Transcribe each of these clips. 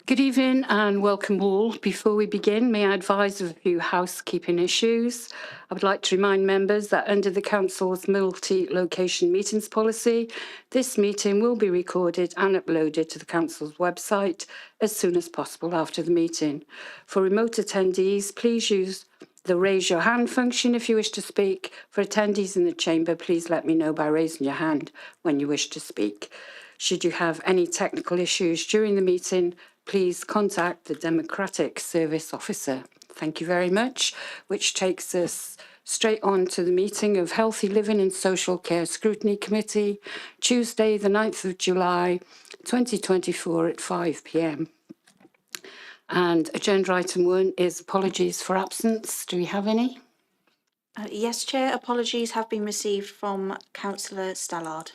Good evening and welcome all. Before we begin, may I advise of a few housekeeping issues. I would like to remind members that under the Council's multi-location meetings policy, this meeting will be recorded and uploaded to the Council's website as soon as possible after the meeting. For remote attendees, please use the raise your hand function if you wish to speak. For attendees in the chamber, please let me know by raising your hand when you wish to speak. Should you have any technical issues during the meeting, please contact the Democratic Service Officer. Thank you very much, which takes us straight on to the meeting of Healthy Living and Social Care Scrutiny Committee, Tuesday, the 9th of July, 2024 at 5 p.m. And agenda item 1 is apologies for absence. Do we have any? Yes, Chair. Apologies have been received from Councillor Stallard.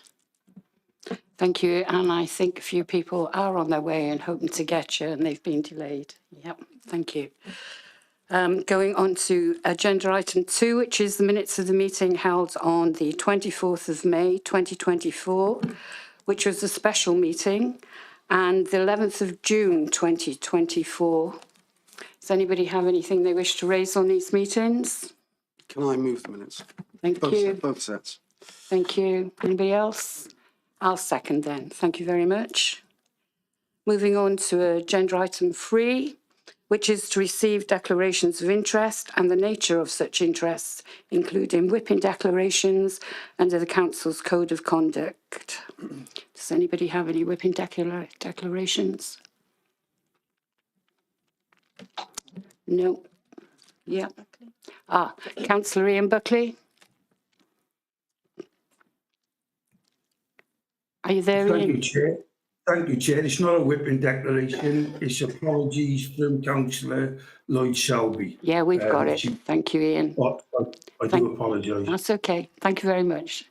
Thank you, and I think a few people are on their way and hoping to get you, and they've been delayed. Yep, thank you. Going on to agenda item 2, which is the minutes of the meeting held on the 24th of May 2024, which was a special meeting, and the 11th of June 2024. Does anybody have anything they wish to raise on these meetings? Can I move the minutes? Thank you. Both sets. Thank you. Anybody else? I'll second then. Thank you very much. Moving on to agenda item 3, which is to receive declarations of interest and the nature of such interests, including whipping declarations under the Council's Code of Conduct. Does anybody have any whipping declarations? No. Yeah. Councillor Ian Buckley. Are you there, Thank Ian? you, Chair. Thank you, Chair. It's not a whipping declaration. It's apologies from Councillor Lloyd Selby. Yeah, we've got it. Thank you, Ian. I do apologise. That's okay. Thank you very much.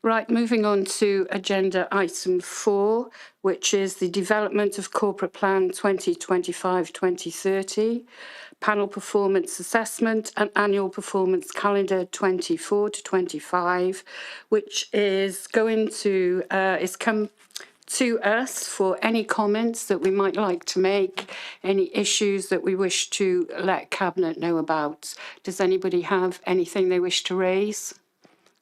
Right, moving on to agenda item 4, which is the development of Corporate Plan 2025-2030, panel performance assessment and annual performance calendar 24 to 25, which is going to, is come to us for any comments that we might like to make, any issues that we wish to let Cabinet know about. Does anybody have anything they wish to raise?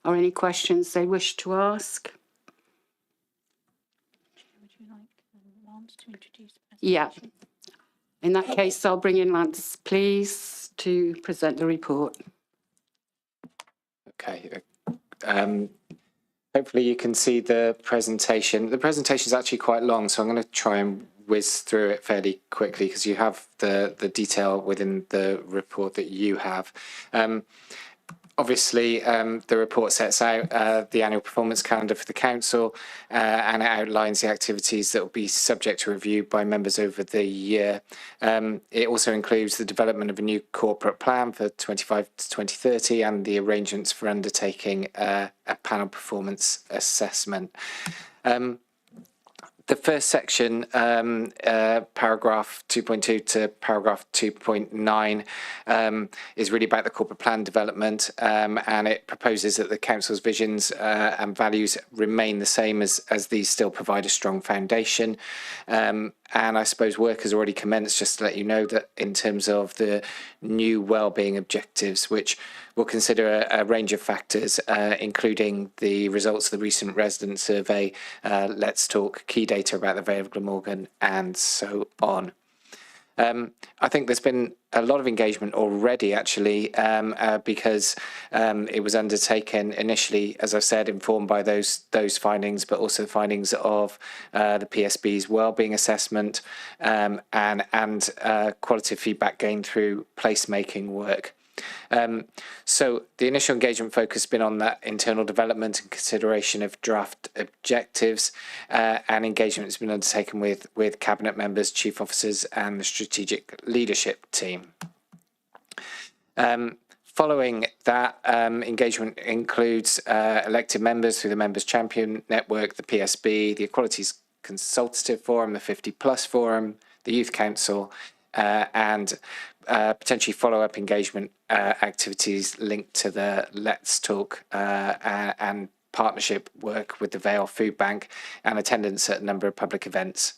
Or any questions they wish to ask? Would you like Lance to introduce the Yeah. In that case, I'll bring in Lance, please, to present the report. Okay. Hopefully you can see the presentation. The presentation is actually quite long, so I'm going to try and whiz through it fairly quickly because you have the detail within the report that you have. Obviously, the report sets out the annual performance calendar for the council and it outlines the activities that will be subject to review by members over the year. It also includes the development of a new corporate plan for 25 to 2030 and the arrangements for undertaking a panel performance assessment. The first section, paragraph 2.2 to paragraph 2.9, is really about the corporate plan development, and it proposes that the council's visions and values remain the same as these still provide a strong foundation. And I suppose work has already commenced, just to let you know that in terms of the new wellbeing objectives, which will consider a range of factors, including the results of the recent resident survey, Let's Talk, key data about the Vale of Glamorgan, and so on. I think there's been a lot of engagement already, actually, because it was undertaken initially, as I've said, informed by those findings, but also the findings of the PSB's wellbeing assessment and qualitative feedback gained through placemaking work. So the initial engagement focus has been on that internal development and consideration of draft objectives, and engagement has been undertaken with cabinet members, chief officers and the strategic leadership team. Following that, engagement includes elected members through the Members Champion Network, the PSB, the Equalities Consultative Forum, the 50+ Forum, the Youth Council, and potentially follow-up engagement activities linked to the Let's Talk and partnership work with the Vale Food Bank, and attendance at a number of public events.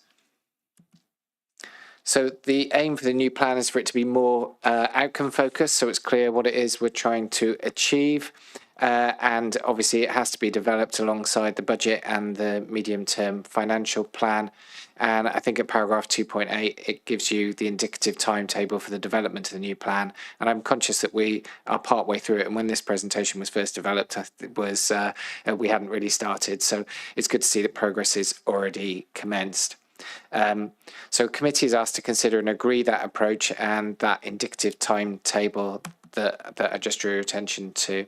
So the aim for the new plan is for it to be more outcome focused, so it's clear what it is we're trying to achieve. And obviously it has to be developed alongside the budget and the medium-term financial plan. And I think at paragraph 2.8, it gives you the indicative timetable for the development of the new plan. And I'm conscious that we are partway through it. And when this presentation was first developed, we hadn't really started. So it's good to see that progress is already commenced. So committee is asked to consider and agree that approach and that indicative timetable that I just drew your attention to.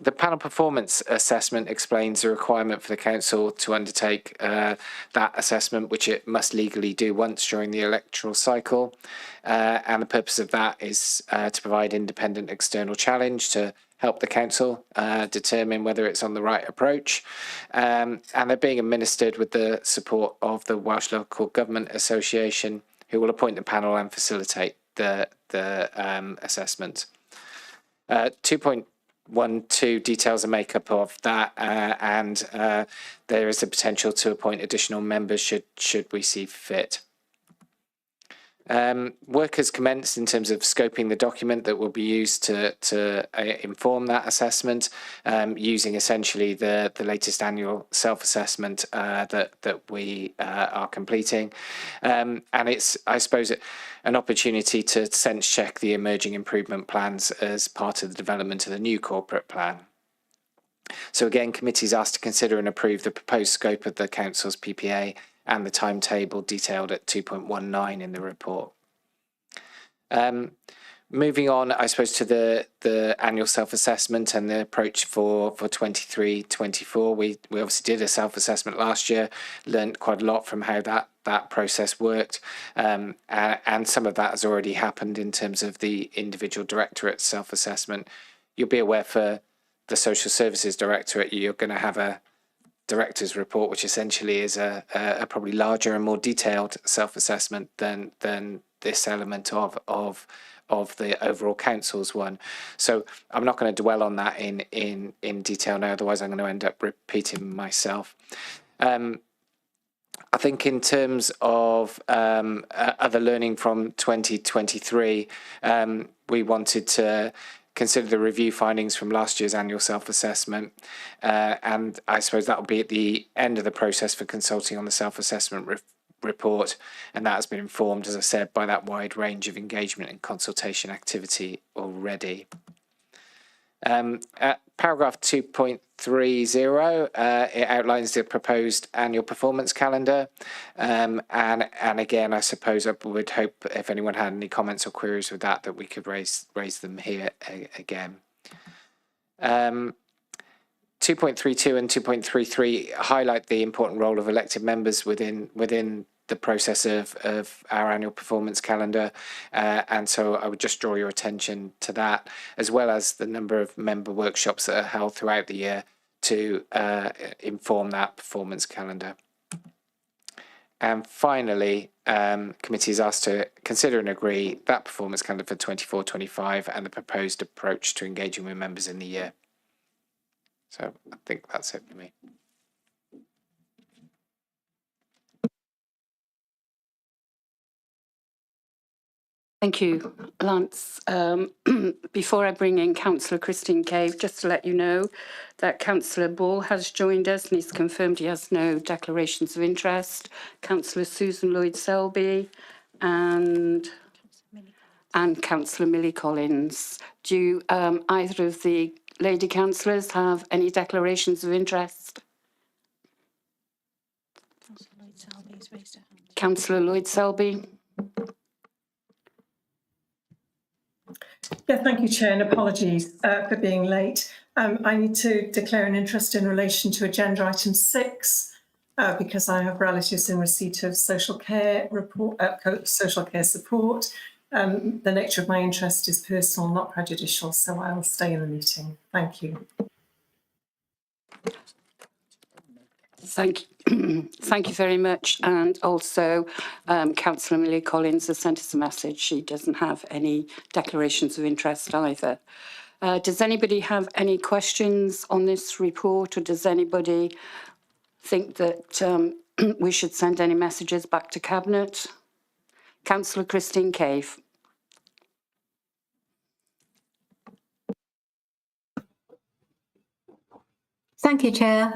The panel performance assessment explains the requirement for the council to undertake that assessment, which it must legally do once during the electoral cycle. And the purpose of that is to provide independent external challenge to help the council determine whether it's on the right approach. And they're being administered with the support of the Welsh Local Government Association, who will appoint the panel and facilitate the assessment. 2.12 details the makeup of that, and there is a potential to appoint additional members should we see fit. Work has commenced in terms of scoping the document that will be used to inform that assessment, using essentially the latest annual self-assessment that we are completing. And it's, I suppose, an opportunity to sense check the emerging improvement plans as part of the development of the new corporate plan. So again, committee is asked to consider and approve the proposed scope of the council's PPA and the timetable detailed at 2.19 in the report. Moving on, I suppose, to the annual self-assessment and the approach for 23-24. We obviously did a self-assessment last year, learned quite a lot from how that process worked, and some of that has already happened in terms of the individual directorate self-assessment. You'll be aware for the Social Services Directorate, you're going to have a director's report, which essentially is a probably larger and more detailed self-assessment than this element of the overall council's one. So I'm not going to dwell on that in detail now, otherwise I'm going to end up repeating myself. I think in terms of other learning from 2023, we wanted to consider the review findings from last year's annual self-assessment, and I suppose that will be at the end of the process for consulting on the self-assessment report, and that has been informed, as I said, by that wide range of engagement and consultation activity already. At paragraph 2.30, it outlines the proposed annual performance calendar, and again, I suppose I would hope if anyone had any comments or queries with that we could raise them here again. 2.32 and 2.33 highlight the important role of elected members within the process of our annual performance calendar, and so I would just draw your attention to that, as well as the number of member workshops that are held throughout the year to inform that performance calendar. And finally, committee is asked to consider and agree that performance calendar for 24-25 and the proposed approach to engaging with members in the year. So I think that's it for me. Thank you, Lance. Before I bring in Councillor Christine Cave, just to let you know that Councillor Ball has joined us and he's confirmed he has no declarations of interest. Councillor Susan Lloyd-Selby and Councillor Millie Collins. Do either of the lady councillors have any declarations of interest? Councillor Lloyd-Selby. Yeah, thank you, Chair, and apologies for being late. I need to declare an interest in relation to agenda item 6 because I have relatives in receipt of social care support. The nature of my interest is personal, not prejudicial, so I will stay in the meeting. Thank you. Thank you. Thank you very much. And also, Councillor Millie Collins has sent us a message. She doesn't have any declarations of interest either. Does anybody have any questions on this report, or does anybody think that we should send any messages back to Cabinet? Councillor Christine Cave. Thank you, Chair.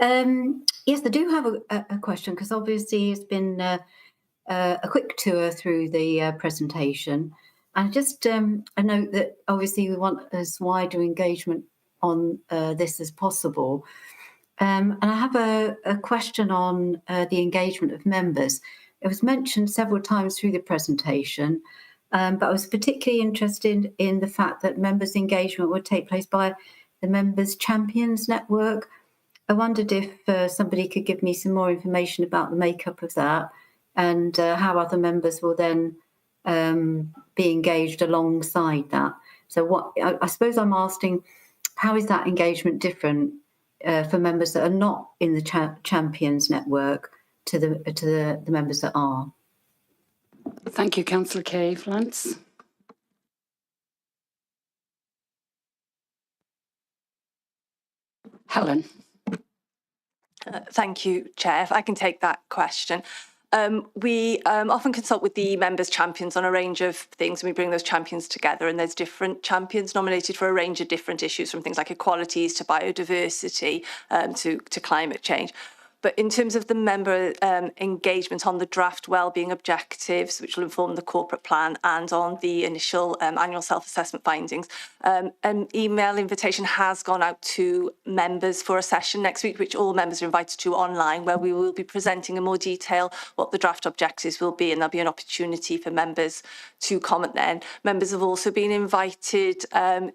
Yes, I do have a question, because obviously it's been a quick tour through the presentation. And just a note that obviously we want as wider engagement on this as possible. And I have a question on the engagement of members. It was mentioned several times through the presentation, but I was particularly interested in the fact that members' engagement would take place by the Members' Champions Network. I wondered if somebody could give me some more information about the makeup of that, and how other members will then be engaged alongside that. So what I suppose I'm asking, how is that engagement different for members that are not in the Champions Network to the members that are? Thank you, Councillor Cave. Lance? Helen? Thank you, Chair. If I can take that question. We often consult with the members' champions on a range of things, and we bring those champions together, and there's different champions nominated for a range of different issues, from things like equalities to biodiversity to climate change. But in terms of the member engagement on the draft wellbeing objectives, which will inform the corporate plan, and on the initial annual self-assessment findings, an email invitation has gone out to members for a session next week, which all members are invited to online, where we will be presenting in more detail what the draft objectives will be, and there'll be an opportunity for members to comment then. Members have also been invited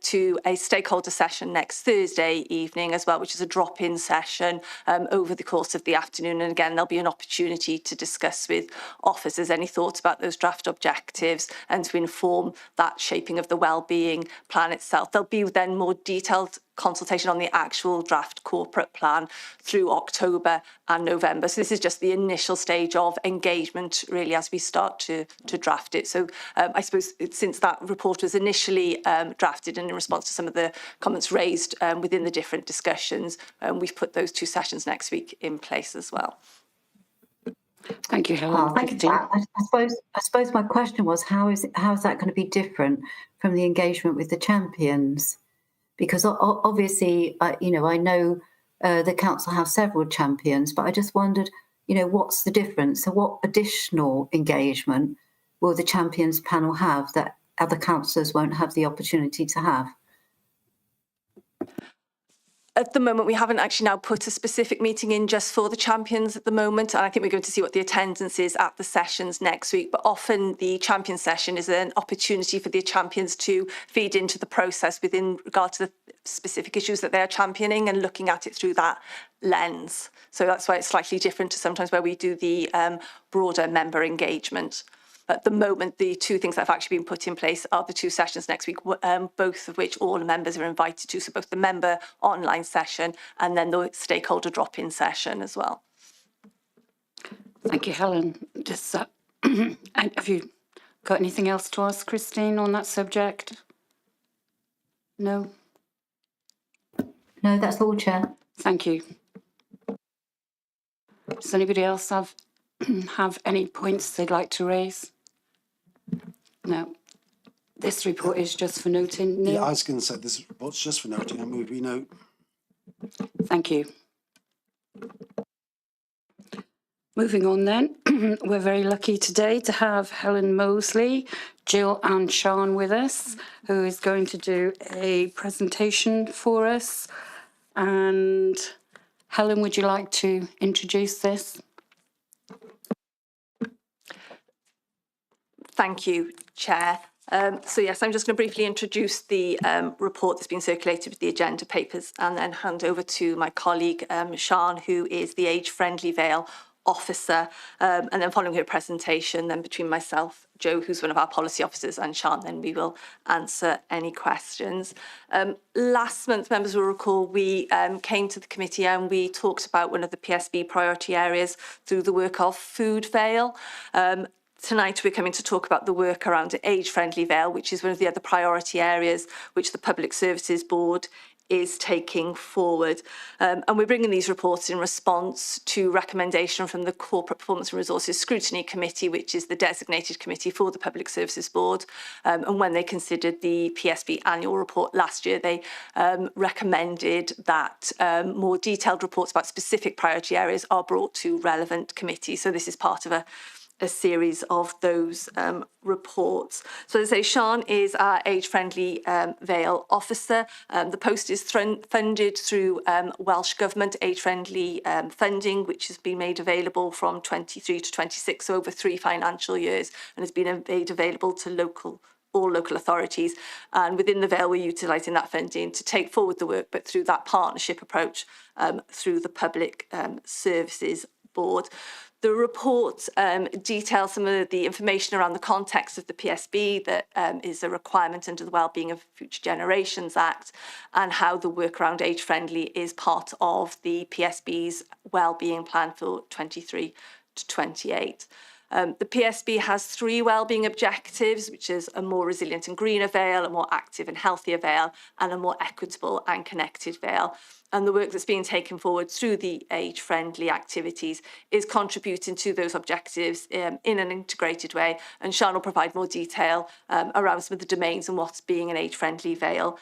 to a stakeholder session next Thursday evening as well, which is a drop-in session over the course of the afternoon, and again there'll be an opportunity to discuss with officers any thoughts about those draft objectives and to inform that shaping of the wellbeing plan itself. There'll be then more detailed consultation on the actual draft corporate plan through October and November. So this is just the initial stage of engagement, really, as we start to draft it. So I suppose since that report was initially drafted and in response to some of the comments raised within the different discussions, we've put those two sessions next week in place as well. Thank you, Helen. Thank you. I suppose my question was, how is that going to be different from the engagement with the champions? Because obviously, I know the council have several champions, but I just wondered, what's the difference? So what additional engagement will the champions panel have that other councillors won't have the opportunity to have? At the moment, we haven't actually now put a specific meeting in just for the champions at the moment. And I think we're going to see what the attendance is at the sessions next week. But often the champion session is an opportunity for the champions to feed into the process within regard to the specific issues that they're championing and looking at it through that lens. So that's why it's slightly different to sometimes where we do the broader member engagement. At the moment, the two things that have actually been put in place are the two sessions next week, both of which all the members are invited to. So both the member online session and then the stakeholder drop-in session as well. Thank you, Helen. Have you got anything else to ask Christine on that subject? No? No, that's all, Chair. Thank you. Does anybody else have any points they'd like to raise? No. This report is just for noting. Neil? Yeah, I was going to say this report's just for noting. I move we note. Thank you. Moving on then, we're very lucky today to have Helen Mosley, Jill and Sian with us, who is going to do a presentation for us. And Helen, would you like to introduce this? Thank you, Chair. So yes, I'm just going to briefly introduce the report that's been circulated with the agenda papers and then hand over to my colleague, Sian, who is the Age Friendly Vale officer. And then following her presentation, then between myself, Joe, who's one of our policy officers, and Sian, then we will answer any questions. Last month, members will recall, we came to the committee and we talked about one of the PSB priority areas through the work of Food Vale. Tonight we're coming to talk about the work around an age-friendly Vale, which is one of the other priority areas which the Public Services Board is taking forward. And we're bringing these reports in response to recommendation from the Corporate Performance and Resources Scrutiny Committee, which is the designated committee for the Public Services Board. And when they considered the PSB annual report last year, they recommended that more detailed reports about specific priority areas are brought to relevant committees. So this is part of a series of those reports. So as I say, Sian is our age-friendly Vale officer. The post is funded through Welsh Government age-friendly funding, which has been made available from 23 to 26, so over 3 financial years, and has been made available to all local authorities. And within the Vale, we're utilising that funding to take forward the work, but through that partnership approach through the Public Services Board. The report details some of the information around the context of the PSB that is a requirement under the Wellbeing of Future Generations Act, and how the work around age friendly is part of the PSB's Wellbeing Plan for 23 to 28. The PSB has 3 wellbeing objectives, which is a more resilient and greener Vale, a more active and healthier Vale, and a more equitable and connected Vale. And the work that's being taken forward through the age-friendly activities is contributing to those objectives in an integrated way. And Sian will provide more detail around some of the domains and what being an age-friendly Vale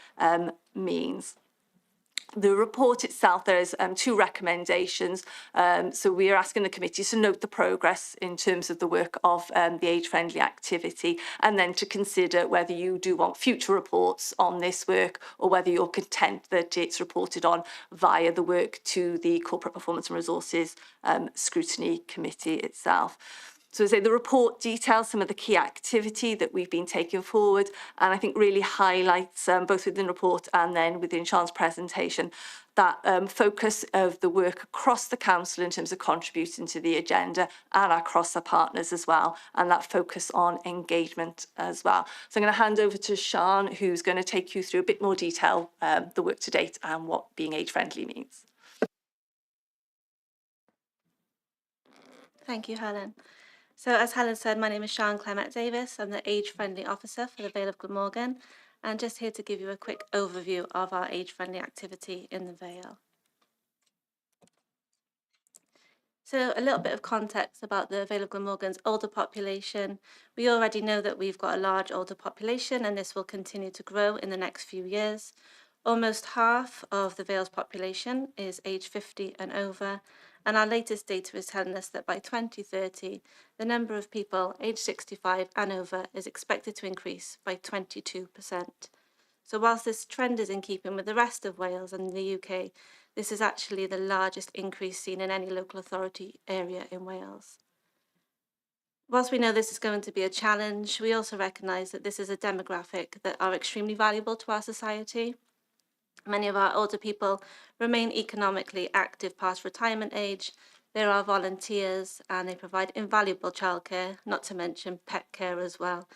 means. The report itself, there's 2 recommendations. So we are asking the committee to note the progress in terms of the work of the age-friendly activity, and then to consider whether you do want future reports on this work, or whether you're content that it's reported on via the work to the Corporate Performance and Resources Scrutiny Committee itself. So as I say, the report details some of the key activity that we've been taking forward, and I think really highlights, both within the report and then within Sian's presentation, that focus of the work across the council in terms of contributing to the agenda, and across our partners as well, and that focus on engagement as well. So I'm going to hand over to Sian, who's going to take you through a bit more detail, the work to date and what being age-friendly means. Thank you, Helen. So as Helen said, my name is Sian Clement Davis. I'm the age-friendly officer for the Vale of Glamorgan, and just here to give you a quick overview of our age-friendly activity in the Vale. So a little bit of context about the Vale of Glamorgan's older population. We already know that we've got a large older population, and this will continue to grow in the next few years. Almost half of the Vale's population is age 50 and over, and our latest data is telling us that by 2030, the number of people age 65 and over is expected to increase by 22%. So whilst this trend is in keeping with the rest of Wales and the UK, this is actually the largest increase seen in any local authority area in Wales. Whilst we know this is going to be a challenge, we also recognise that this is a demographic that are extremely valuable to our society. Many of our older people remain economically active past retirement age. There are volunteers, and they provide invaluable childcare, not to mention pet care as well.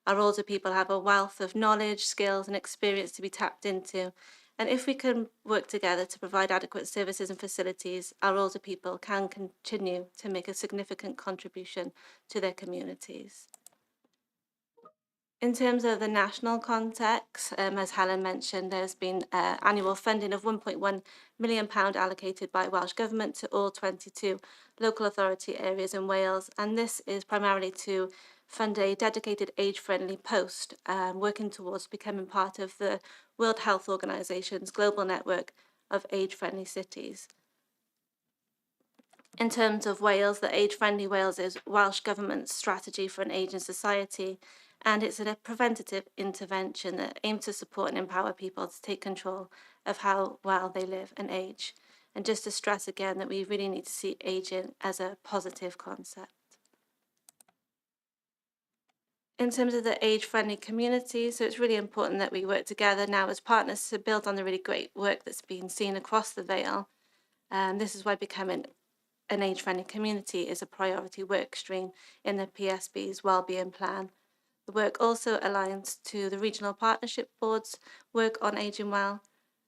Our older people have a wealth of knowledge, skills and experience to be tapped into. And if we can work together to provide adequate services and facilities, our older people can continue to make a significant contribution to their communities. In terms of the national context, as Helen mentioned, there's been annual funding of £1.1 million allocated by Welsh Government to all 22 local authority areas in Wales, and this is primarily to fund a dedicated age-friendly post, working towards becoming part of the World Health Organization's global network of age-friendly cities. In terms of Wales, the Age Friendly Wales is Welsh Government's strategy for an ageing society, and it's a preventative intervention that aims to support and empower people to take control of how well they live and age. And just to stress again that we really need to see ageing as a positive concept. In terms of the age-friendly community, so it's really important that we work together now as partners to build on the really great work that's been seen across the Vale. And this is why becoming an age-friendly community is a priority work stream in the PSB's Wellbeing Plan. The work also aligns to the Regional Partnership Board's work on ageing well,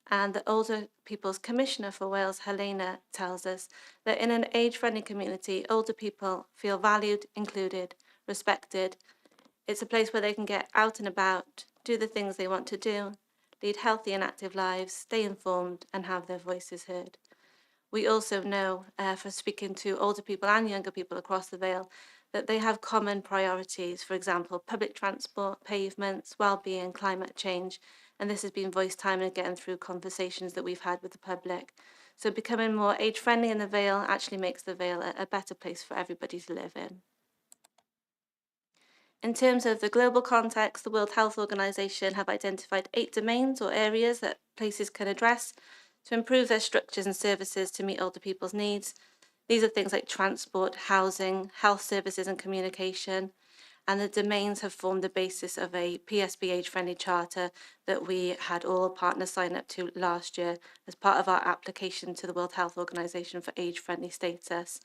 and the Older People's Commissioner for Wales, Helena, tells us that in an age-friendly community, older people feel valued, included, respected. It's a place where they can get out and about, do the things they want to do, lead healthy and active lives, stay informed, and have their voices heard. We also know, from speaking to older people and younger people across the Vale, that they have common priorities, for example, public transport, pavements, well-being, climate change, and this has been voiced time and again through conversations that we've had with the public. So becoming more age-friendly in the Vale actually makes the Vale a better place for everybody to live in. In terms of the global context, the World Health Organization have identified 8 domains or areas that places can address to improve their structures and services to meet older people's needs. These are things like transport, housing, health services and communication, and the domains have formed the basis of a PSB age-friendly charter that we had all partners sign up to last year as part of our application to the World Health Organization for age-friendly status.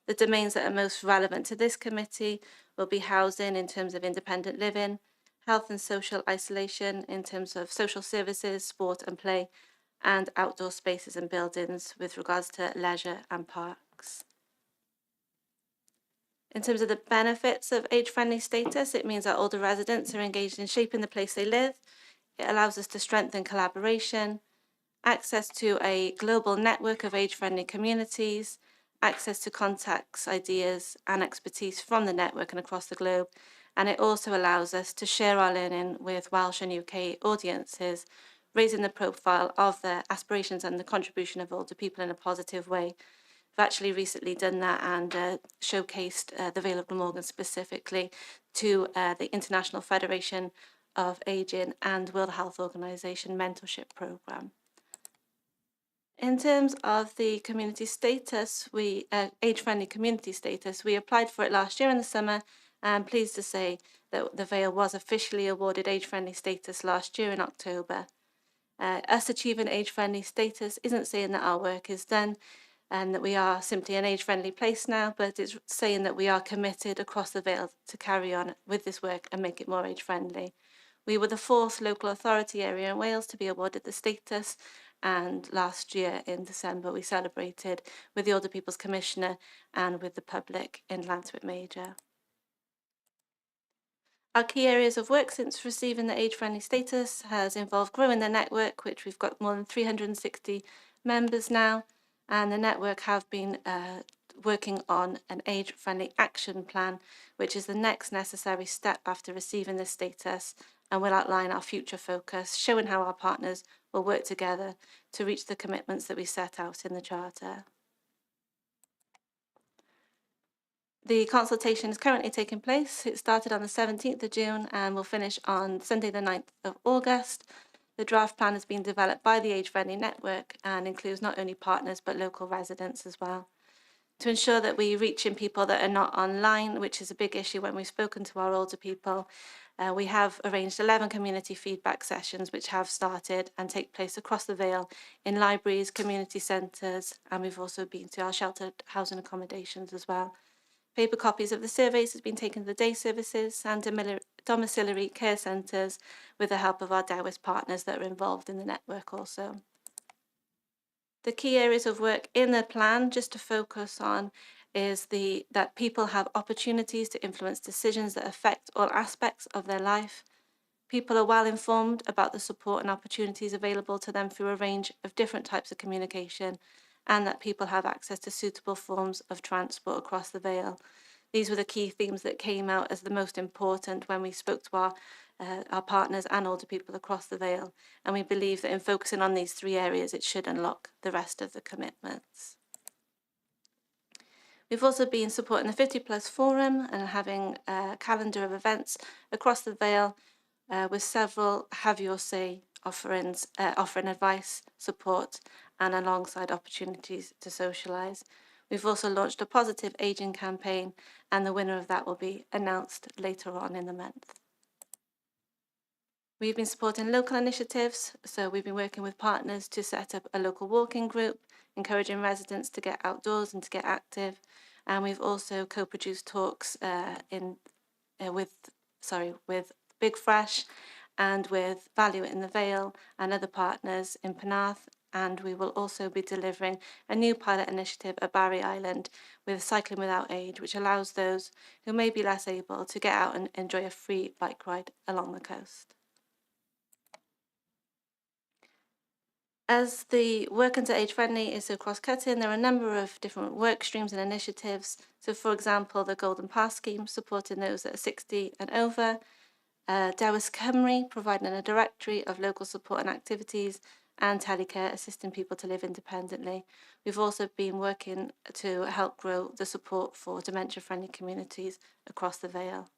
The domains that are most relevant to this committee will be housing in terms of independent living, health and social isolation in terms of social services, sport and play, and outdoor spaces and buildings with regards to leisure and parks. In terms of the benefits of age-friendly status, it means that older residents are engaged in shaping the place they live. It allows us to strengthen collaboration, access to a global network of age-friendly communities, access to contacts, ideas and expertise from the network and across the globe. And it also allows us to share our learning with Welsh and UK audiences, raising the profile of the aspirations and the contribution of older people in a positive way. We've actually recently done that and showcased the Vale of Glamorgan specifically to the International Federation of Ageing and World Health Organization mentorship programme. In terms of the community status, age-friendly community status, we applied for it last year in the summer. I'm pleased to say that the Vale was officially awarded age-friendly status last year in October. Us achieving age-friendly status isn't saying that our work is done and that we are simply an age-friendly place now, but it's saying that we are committed across the Vale to carry on with this work and make it more age-friendly. We were the 4th local authority area in Wales to be awarded the status, and last year in December we celebrated with the Older People's Commissioner and with the public in Llantwit Major. Our key areas of work since receiving the age-friendly status has involved growing the network, which we've got more than 360 members now, and the network have been working on an age-friendly action plan, which is the next necessary step after receiving this status, and will outline our future focus, showing how our partners will work together to reach the commitments that we set out in the Charter. The consultation is currently taking place. It started on the 17th of June and will finish on Sunday the 9th of August. The draft plan has been developed by the Age Friendly Network and includes not only partners but local residents as well. To ensure that we reach in people that are not online, which is a big issue when we've spoken to our older people, we have arranged 11 community feedback sessions which have started and take place across the Vale in libraries, community centres, and we've also been to our sheltered housing accommodations as well. Paper copies of the surveys has been taken to the day services and domiciliary care centres with the help of our Dewis partners that are involved in the network also. The key areas of work in the plan, just to focus on, is that people have opportunities to influence decisions that affect all aspects of their life. People are well informed about the support and opportunities available to them through a range of different types of communication, and that people have access to suitable forms of transport across the Vale. These were the key themes that came out as the most important when we spoke to our partners and older people across the Vale, and we believe that in focusing on these 3 areas it should unlock the rest of the commitments. We've also been supporting the 50 Plus Forum and having a calendar of events across the Vale with several Have Your Say offerings, offering advice, support and alongside opportunities to socialise. We've also launched a positive ageing campaign and the winner of that will be announced later on in the month. We've been supporting local initiatives, so we've been working with partners to set up a local walking group, encouraging residents to get outdoors and to get active. And we've also co-produced talks with Big Fresh and with Value in the Vale and other partners in Penarth. And we will also be delivering a new pilot initiative at Barry Island with Cycling Without Age, which allows those who may be less able to get out and enjoy a free bike ride along the coast. As the work under Age Friendly is so cross-cutting, there are a number of different work streams and initiatives. So, for example, the Golden Pass scheme supporting those that are 60 and over, Dewis Cymru providing a directory of local support and activities, and telecare assisting people to live independently. We've also been working to help grow the support for dementia-friendly communities across the Vale.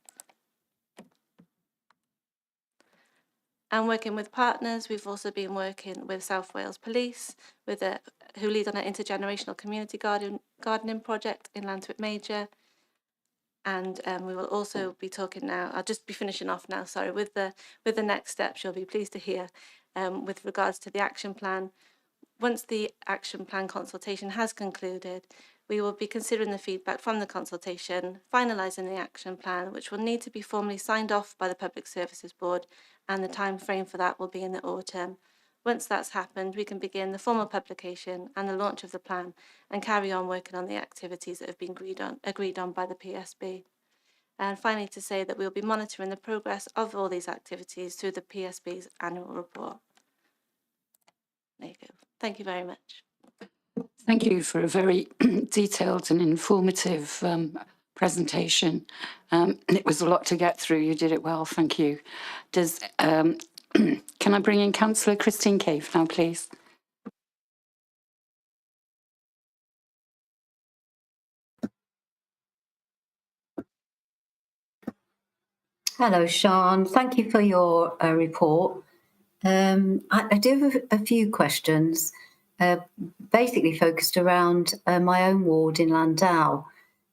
And working with partners, we've also been working with South Wales Police, who lead on an intergenerational community gardening project in Lantwick Major. And we will also be talking now, I'll just be finishing off now, sorry, with the next steps you'll be pleased to hear with regards to the action plan. Once the action plan consultation has concluded, we will be considering the feedback from the consultation, finalising the action plan, which will need to be formally signed off by the Public Services Board, and the time frame for that will be in the autumn. Once that's happened, we can begin the formal publication and the launch of the plan and carry on working on the activities that have been agreed on by the PSB. And finally, to say that we'll be monitoring the progress of all these activities through the PSB's annual report. There you go. Thank you very much. Thank you for a very detailed and informative presentation. It was a lot to get through. You did it well. Thank you. Can I bring in Councillor Christine Cave now, please? Hello, Sean. Thank you for your report. I do have a few questions, basically focused around my own ward in Landau.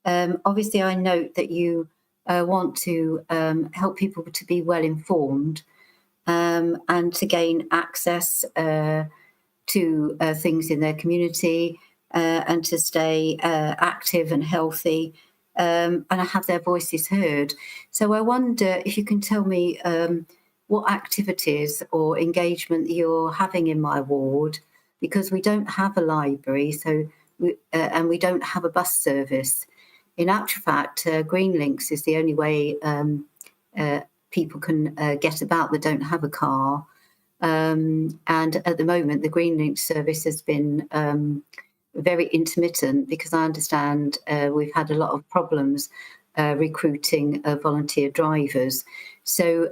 Obviously, I note that you want to help people to be well informed and to gain access to things in their community and to stay active and healthy and have their voices heard. So I wonder if you can tell me what activities or engagement you're having in my ward, because we don't have a library, and we don't have a bus service. In actual fact, Green Links is the only way people can get about that don't have a car. And at the moment, the Green Links service has been very intermittent, because I understand we've had a lot of problems recruiting volunteer drivers. So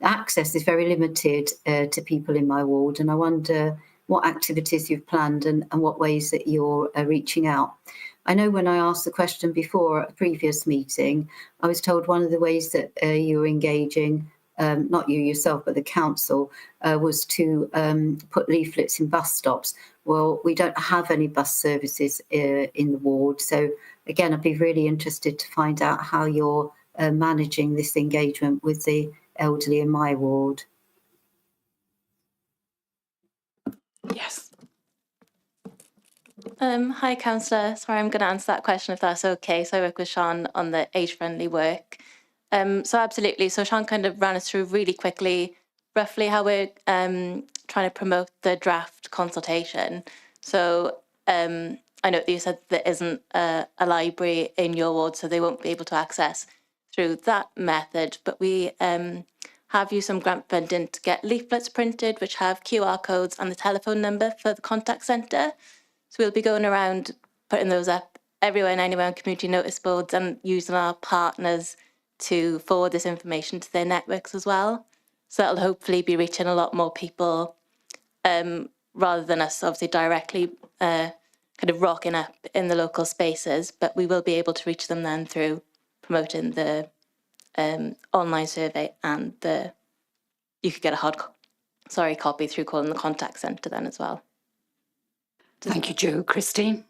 access is very limited to people in my ward, and I wonder what activities you've planned and what ways that you're reaching out. I know when I asked the question before at a previous meeting, I was told one of the ways that you're engaging, not you yourself, but the council, was to put leaflets in bus stops. Well, we don't have any bus services in the ward. So again, I'd be really interested to find out how you're managing this engagement with the elderly in my ward. Yes. Hi, Councillor. Sorry, I'm going to answer that question if that's okay. So I work with Sean on the age-friendly work. So absolutely. So Sean kind of ran us through really quickly, roughly how we're trying to promote the draft consultation. So I know that you said there isn't a library in your ward, so they won't be able to access through that method. But we have used some grant funding to get leaflets printed, which have QR codes and the telephone number for the contact centre. So we'll be going around putting those up everywhere and anywhere on community notice boards and using our partners to forward this information to their networks as well. So that'll hopefully be reaching a lot more people rather than us obviously directly kind of rocking up in the local spaces, but we will be able to reach them then through promoting the online survey, and you could get a hard copy through calling the contact centre then as well. Thank you, Jo. Christine?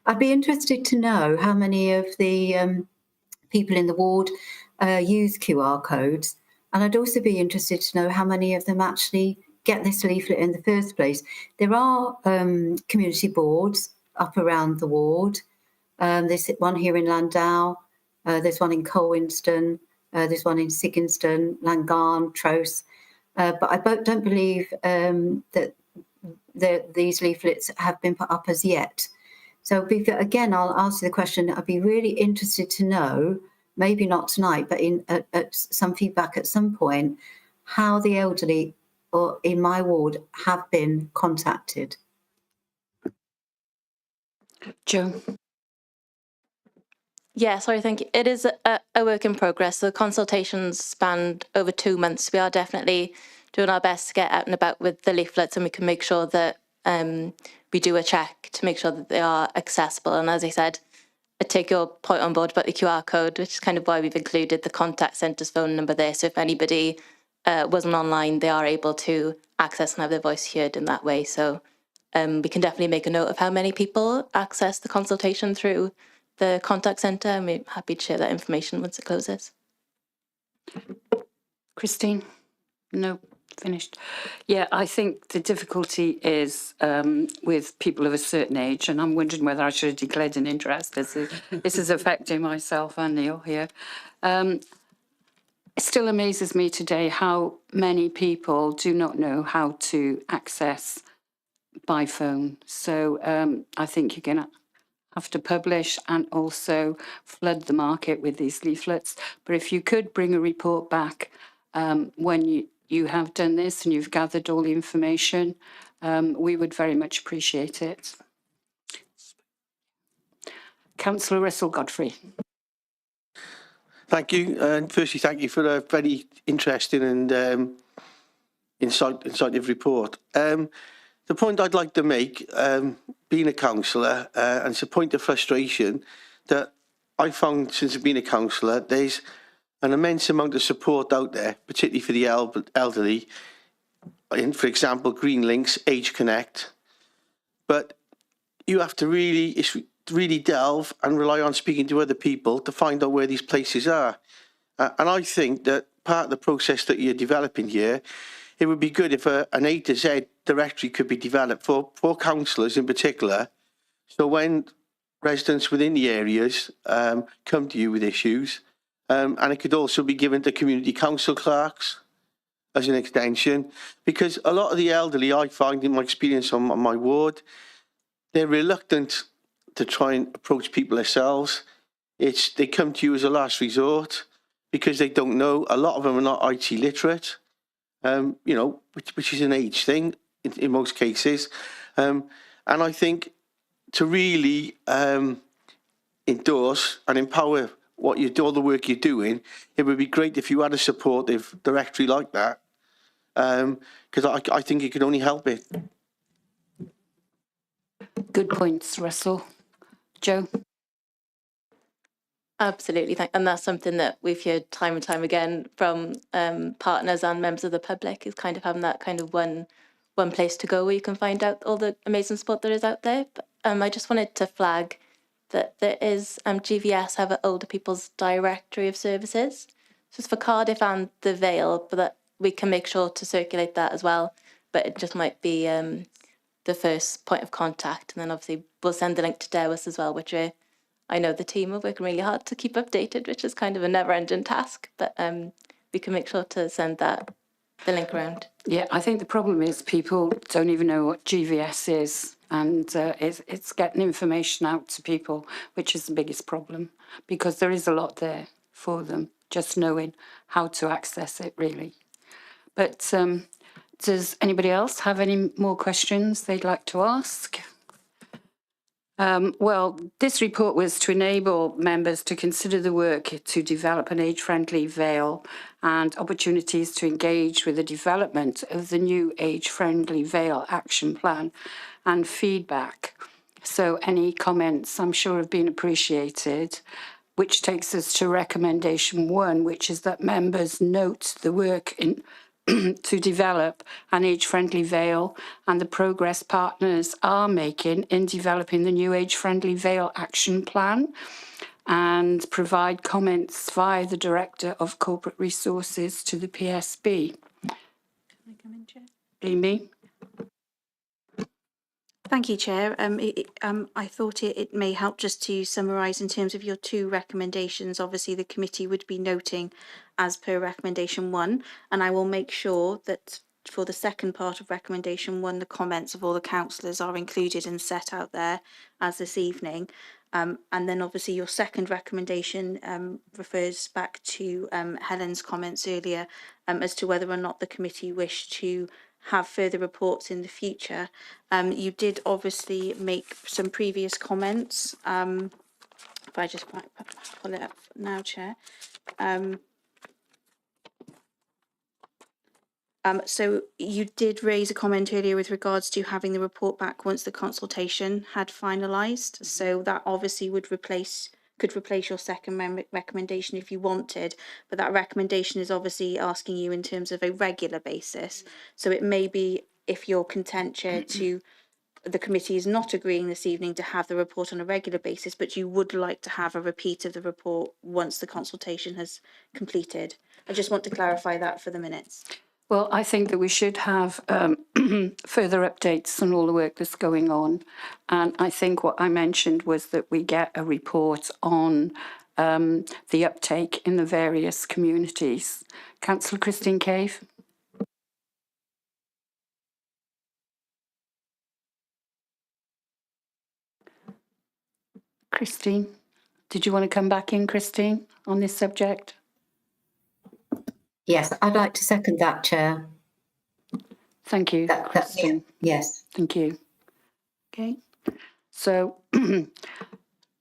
I'd be interested to know how many of the people in the ward use QR codes, and I'd also be interested to know how many of them actually get this leaflet in the first place. There are community boards up around the ward. There's one here in Landau, there's one in Colwinston, There's one in Sigginston, Langarn, Trowse. But I don't believe that these leaflets have been put up as yet. So again, I'll ask you the question. I'd be really interested to know, maybe not tonight, but at some feedback at some point, how the elderly or in my ward have been contacted. Jo? Yeah, sorry, thank you. It is a work in progress. The consultations spanned over 2 months. We are definitely doing our best to get out and about with the leaflets, and we can make sure that we do a check to make sure that they are accessible. And as I said, I take your point on board about the QR code, which is kind of why we've included the contact centre's phone number there. So if anybody wasn't online, they are able to access and have their voice heard in that way. So we can definitely make a note of how many people access the consultation through the contact centre, and we're happy to share that information once it closes. Christine? No, finished. Yeah, I think the difficulty is with people of a certain age, and I'm wondering whether I should have declared an interest. This is affecting myself and Neil here. It still amazes me today how many people do not know how to access by phone. So I think you're going to have to publish and also flood the market with these leaflets. But if you could bring a report back when you have done this and you've gathered all the information, we would very much appreciate it. Councillor Russell Godfrey. Thank you. And firstly, thank you for a very interesting and insightful report. The point I'd like to make, being a councillor, and it's a point of frustration that I found since I've been a councillor, there's an immense amount of support out there, particularly for the elderly, in, for example, Green Links, Age Connect. But you have to really delve and rely on speaking to other people to find out where these places are. And I think that part of the process that you're developing here, it would be good if an A to Z directory could be developed for councillors in particular. So when residents within the areas come to you with issues, and it could also be given to community council clerks as an extension, because a lot of the elderly, I find in my experience on my ward, they're reluctant to try and approach people themselves. They come to you as a last resort because they don't know. A lot of them are not IT literate. You know, which is an age thing in most cases. And I think to really endorse and empower what you do, all the work you're doing, it would be great if you had a supportive directory like that, because I think it could only help it. Good points, Russell. Jo? Absolutely, and that's something that we've heard time and time again from partners and members of the public, is kind of having that kind of one place to go where you can find out all the amazing sport there is out there. But I just wanted to flag that there is GVS have an older people's directory of services. So it's for Cardiff and the Vale, but that we can make sure to circulate that as well. But it just might be the first point of contact, and then obviously we'll send the link to Dewis as well, which I know the team are working really hard to keep updated, which is kind of a never-ending task, but we can make sure to send the link around. Yeah, I think the problem is people don't even know what GVS is, and it's getting information out to people, which is the biggest problem, because there is a lot there for them, just knowing how to access it, really. But does anybody else have any more questions they'd like to ask? Well, this report was to enable members to consider the work to develop an age-friendly Vale and opportunities to engage with the development of the new age-friendly Vale action plan and feedback. So any comments, I'm sure, have been appreciated, which takes us to recommendation 1, which is that members note the work to develop an age-friendly Vale and the progress partners are making in developing the new age-friendly Vale action plan, and provide comments via the Director of Corporate Resources to the PSB. Can I come in, Chair? Amy? Thank you, Chair. I thought it may help just to summarise in terms of your two recommendations. Obviously, the committee would be noting as per recommendation 1, and I will make sure that for the second part of recommendation 1, the comments of all the councillors are included and set out there as this evening. And then obviously your second recommendation refers back to Helen's comments earlier as to whether or not the committee wish to have further reports in the future. You did obviously make some previous comments. If I just pull it up now, Chair. So you did raise a comment earlier with regards to having the report back once the consultation had finalised. So that obviously could replace your second recommendation if you wanted, but that recommendation is obviously asking you in terms of a regular basis. So it may be, if you're content, Chair, to the committee is not agreeing this evening to have the report on a regular basis, but you would like to have a repeat of the report once the consultation has completed. I just want to clarify that for the minutes. Well, I think that we should have further updates on all the work that's going on. And I think what I mentioned was that we get a report on the uptake in the various communities. Councillor Christine Cave. Christine, did you want to come back in, Christine, on this subject? Yes, I'd like to second that, Chair. Thank you, Christine. Yes. Thank you. Okay. So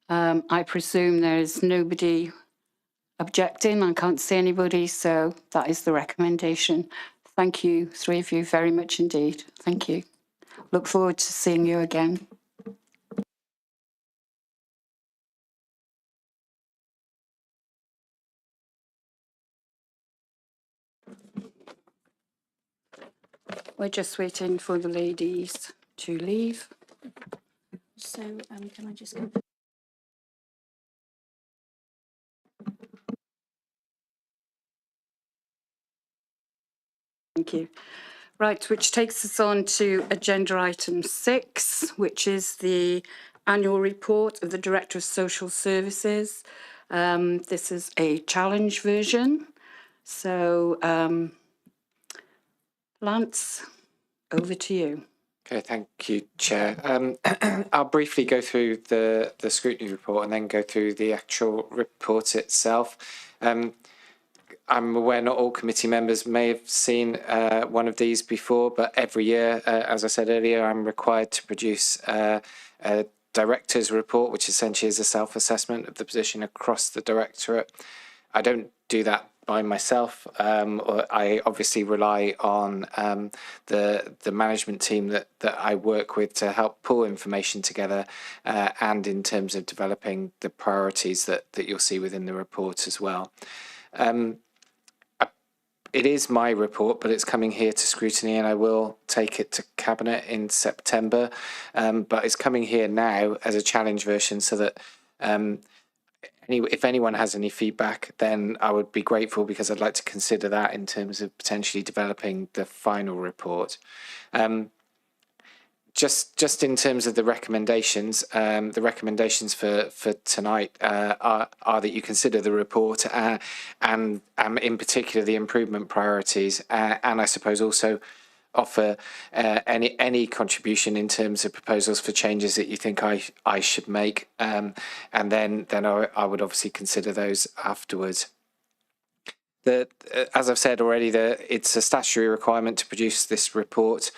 I presume there is nobody objecting. I can't see anybody, so that is the recommendation. Thank you, three of you, very much indeed. Thank you. Look forward to seeing you again. We're just waiting for the ladies to leave. So can I just Thank you. Right, which takes us on to agenda item 6, which is the annual report of the Director of Social Services. This is a challenge version. So, Lance, over to you. Okay, thank you, Chair. I'll briefly go through the scrutiny report and then go through the actual report itself. I'm aware not all committee members may have seen one of these before, but every year, as I said earlier, I'm required to produce a director's report, which essentially is a self-assessment of the position across the directorate. I don't do that by myself. I obviously rely on the management team that I work with to help pull information together and in terms of developing the priorities that you'll see within the report as well. It is my report, but it's coming here to scrutiny, and I will take it to Cabinet in September. But it's coming here now as a challenge version, so that if anyone has any feedback, then I would be grateful, because I'd like to consider that in terms of potentially developing the final report. Just in terms of the recommendations for tonight are that you consider the report and in particular the improvement priorities, and I suppose also offer any contribution in terms of proposals for changes that you think I should make, and then I would obviously consider those afterwards. As I've said already, it's a statutory requirement to produce this report.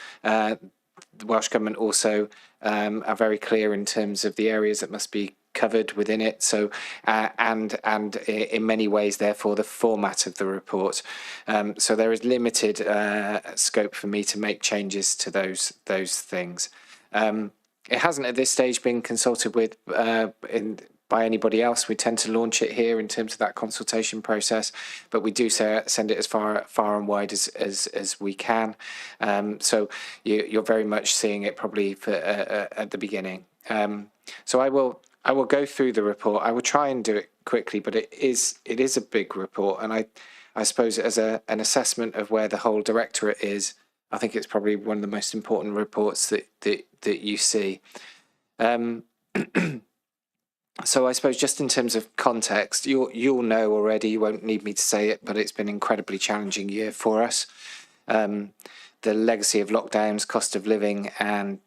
The Welsh Government also are very clear in terms of the areas that must be covered within it. So, and in many ways, therefore, the format of the report. So there is limited scope for me to make changes to those things. It hasn't at this stage been consulted with by anybody else. We tend to launch it here in terms of that consultation process, but we do send it as far and wide as we can. So you're very much seeing it probably at the beginning. So I will go through the report. I will try and do it quickly, but it is a big report, and I suppose as an assessment of where the whole directorate is, I think it's probably one of the most important reports that you see. So I suppose just in terms of context, you'll know already, you won't need me to say it, but it's been an incredibly challenging year for us. The legacy of lockdowns, cost of living and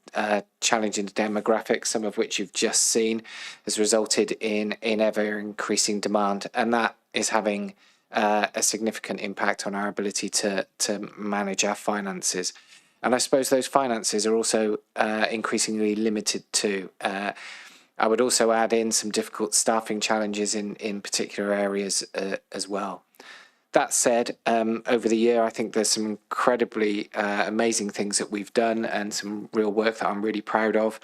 challenging demographics, some of which you've just seen, has resulted in ever increasing demand, and that is having a significant impact on our ability to manage our finances. And I suppose those finances are also increasingly limited too. I would also add in some difficult staffing challenges in particular areas as well. That said, over the year, I think there's some incredibly amazing things that we've done and some real work that I'm really proud of.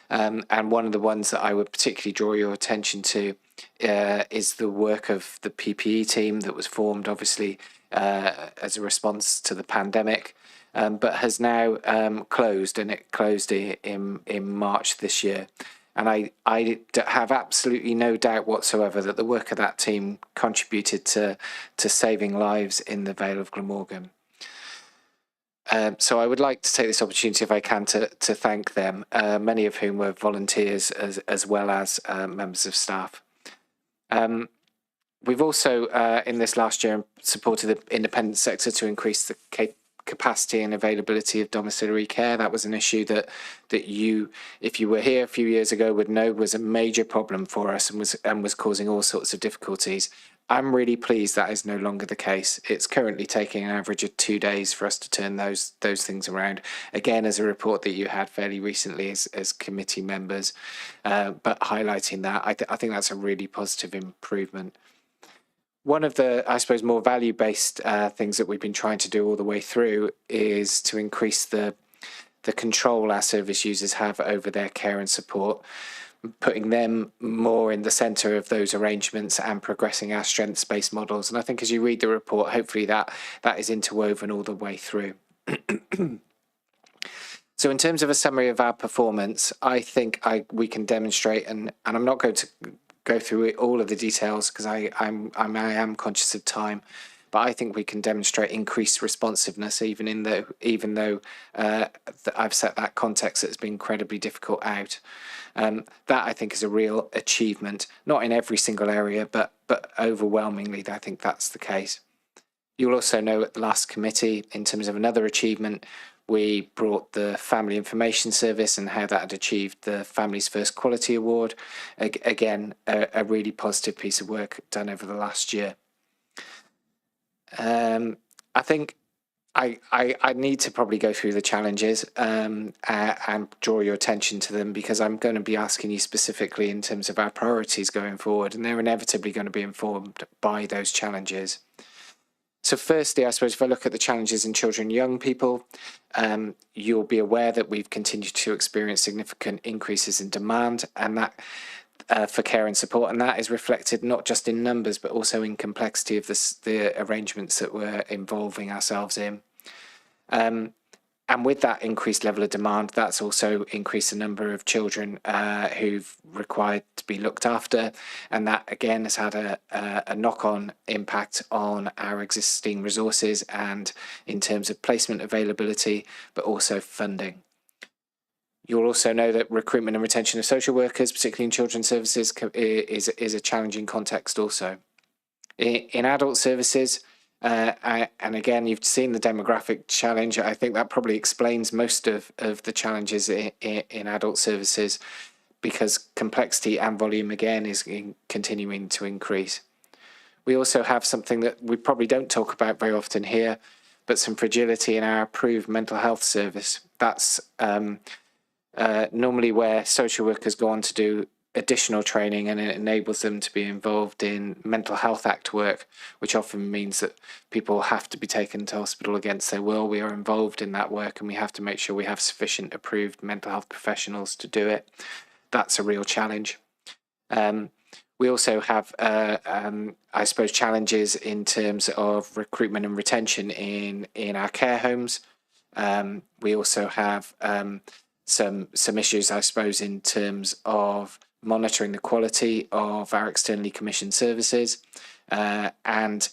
And one of the ones that I would particularly draw your attention to is the work of the PPE team that was formed, obviously, as a response to the pandemic, but has now closed, and it closed in March this year. And I have absolutely no doubt whatsoever that the work of that team contributed to saving lives in the Vale of Glamorgan. So I would like to take this opportunity, if I can, to thank them, many of whom were volunteers as well as members of staff. We've also, in this last year, supported the independent sector to increase the capacity and availability of domiciliary care. That was an issue that you, if you were here a few years ago, would know was a major problem for us and was causing all sorts of difficulties. I'm really pleased that is no longer the case. It's currently taking an average of 2 days for us to turn those things around. Again, as a report that you had fairly recently as committee members, but highlighting that, I think that's a really positive improvement. One of the, I suppose, more value-based things that we've been trying to do all the way through is to increase the control our service users have over their care and support, putting them more in the centre of those arrangements and progressing our strengths-based models. And I think as you read the report, hopefully that is interwoven all the way through. So in terms of a summary of our performance, I think we can demonstrate, and I'm not going to go through all of the details because I am conscious of time, but I think we can demonstrate increased responsiveness even though I've set that context that has been incredibly difficult out. That I think is a real achievement, not in every single area, but overwhelmingly I think that's the case. You'll also know at the last committee, in terms of another achievement, we brought the Family Information Service and how that had achieved the Family's First Quality Award. Again, a really positive piece of work done over the last year. I think I need to probably go through the challenges and draw your attention to them, because I'm going to be asking you specifically in terms of our priorities going forward, and they're inevitably going to be informed by those challenges. So firstly, I suppose if I look at the challenges in children and young people, you'll be aware that we've continued to experience significant increases in demand, and that for care and support, and that is reflected not just in numbers but also in complexity of the arrangements that we're involving ourselves in. And with that increased level of demand, that's also increased the number of children who've required to be looked after. And that, again, has had a knock-on impact on our existing resources and in terms of placement availability, but also funding. You'll also know that recruitment and retention of social workers, particularly in children's services, is a challenging context also. In adult services, and again, you've seen the demographic challenge. I think that probably explains most of the challenges in adult services, because complexity and volume, again, is continuing to increase. We also have something that we probably don't talk about very often here, but some fragility in our approved mental health service. That's normally where social workers go on to do additional training, and it enables them to be involved in Mental Health Act work, which often means that people have to be taken to hospital against their will. We are involved in that work, and we have to make sure we have sufficient approved mental health professionals to do it. That's a real challenge. We also have, I suppose, challenges in terms of recruitment and retention in our care homes. We also have some issues, I suppose, in terms of monitoring the quality of our externally commissioned services, and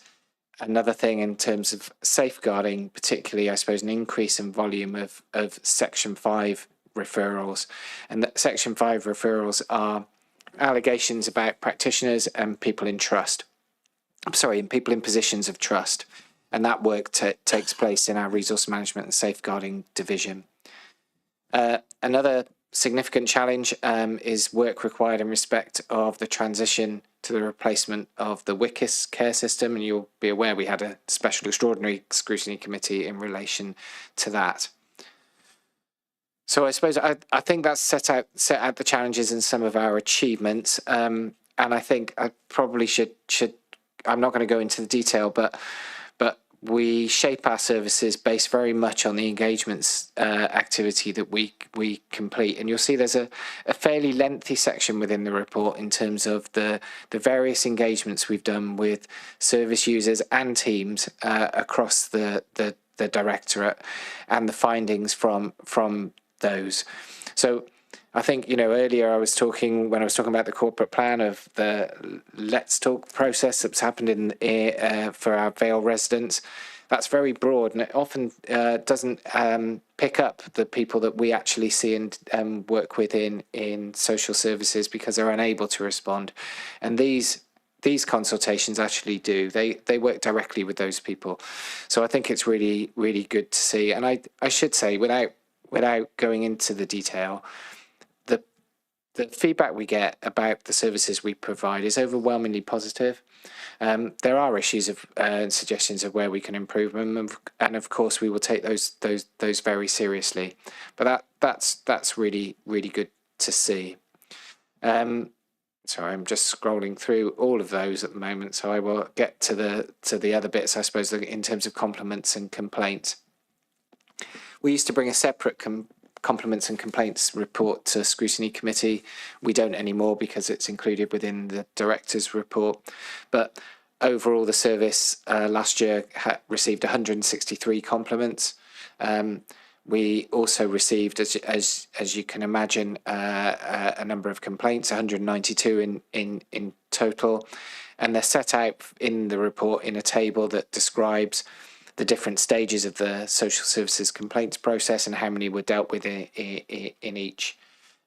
another thing in terms of safeguarding, particularly, I suppose, an increase in volume of Section 5 referrals. And that Section 5 referrals are allegations about practitioners and people in trust. And people in positions of trust. And that work takes place in our Resource Management and Safeguarding Division. Another significant challenge is work required in respect of the transition to the replacement of the WICIS care system, and you'll be aware we had a special extraordinary scrutiny committee in relation to that. So I suppose I think that's set out the challenges and some of our achievements, and I think I probably should I'm not going to go into the detail, but we shape our services based very much on the engagements activity that we complete. And you'll see there's a fairly lengthy section within the report in terms of the various engagements we've done with service users and teams across the directorate, and the findings from those. So I think, earlier when I was talking about the corporate plan of the Let's Talk process that's happened for our Vale residents, that's very broad, and it often doesn't pick up the people that we actually see and work with in social services because they're unable to respond. And these consultations actually do. They work directly with those people. So I think it's really, really good to see. And I should say, without going into the detail, the feedback we get about the services we provide is overwhelmingly positive. There are issues of suggestions of where we can improve them, and of course we will take those very seriously. But that's really, really good to see. Sorry, I'm just scrolling through all of those at the moment, so I will get to the other bits, I suppose, in terms of compliments and complaints. We used to bring a separate compliments and complaints report to Scrutiny Committee. We don't anymore because it's included within the Director's report. But overall, the service last year received 163 compliments. We also received, as you can imagine, a number of complaints, 192 in total. And they're set out in the report in a table that describes the different stages of the social services complaints process and how many were dealt with in each.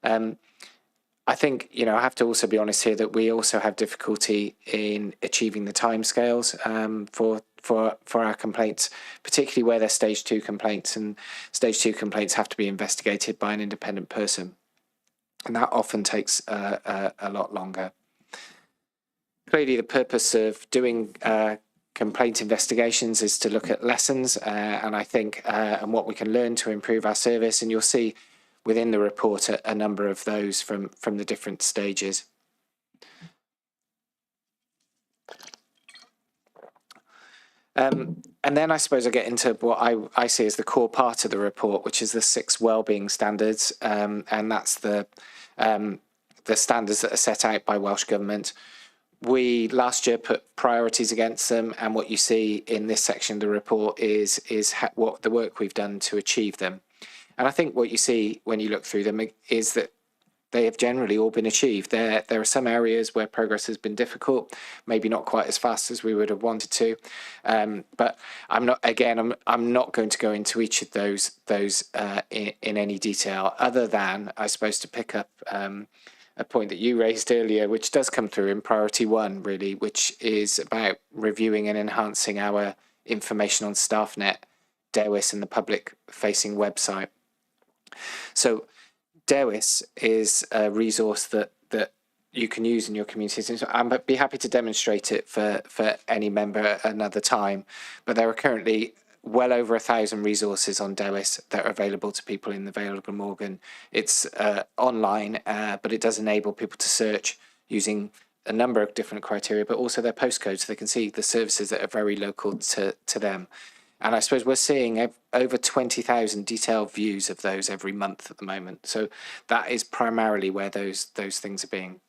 I think, I have to also be honest here that we also have difficulty in achieving the timescales for our complaints, particularly where they're stage 2 complaints, and stage 2 complaints have to be investigated by an independent person. And that often takes a lot longer. Clearly, the purpose of doing complaint investigations is to look at lessons and I think and what we can learn to improve our service, and you'll see within the report a number of those from the different stages. And then I suppose I get into what I see as the core part of the report, which is the 6 wellbeing standards, and that's the standards that are set out by Welsh Government. We last year put priorities against them, and what you see in this section of the report is what the work we've done to achieve them. And I think what you see when you look through them is that they have generally all been achieved. There are some areas where progress has been difficult, maybe not quite as fast as we would have wanted to. But I'm not going to go into each of those in any detail, other than, I suppose, to pick up a point that you raised earlier, which does come through in priority 1, really, which is about reviewing and enhancing our information on StaffNet, DEWIS, and the public-facing website. So DEWIS is a resource that you can use in your communities. And so I'd be happy to demonstrate it for any member another time, but there are currently well over 1,000 resources on DEWIS that are available to people in the Vale of Glamorgan. It's online, but it does enable people to search using a number of different criteria, but also their postcodes, so they can see the services that are very local to them. And I suppose we're seeing over 20,000 detailed views of those every month at the moment. So that is primarily where those things are being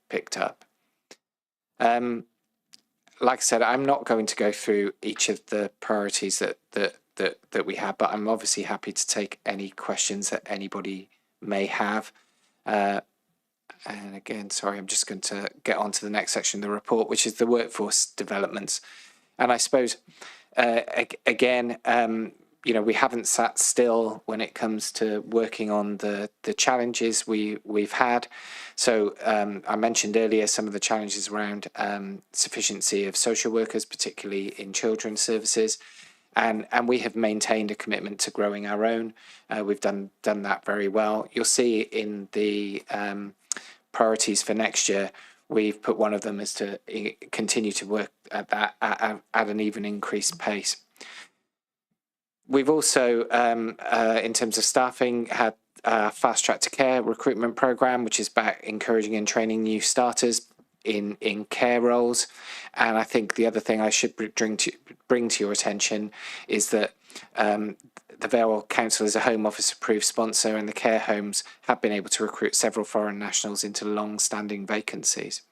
picked up. Like I said, I'm not going to go through each of the priorities that we have, but I'm obviously happy to take any questions that anybody may have. And again, sorry, I'm just going to get on to the next section of the report, which is the workforce developments. And I suppose, again, you know, we haven't sat still when it comes to working on the challenges we've had. So I mentioned earlier some of the challenges around sufficiency of social workers, particularly in children's services. And we have maintained a commitment to growing our own. We've done that very well. You'll see in the priorities for next year, we've put one of them is to continue to work at that at an even increased pace. We've also, in terms of staffing, had a Fast Track to Care recruitment programme, which is about encouraging and training new starters in care roles. And I think the other thing I should bring to your attention is that the Vale Council is a Home Office approved sponsor, and the care homes have been able to recruit several foreign nationals into long-standing vacancies.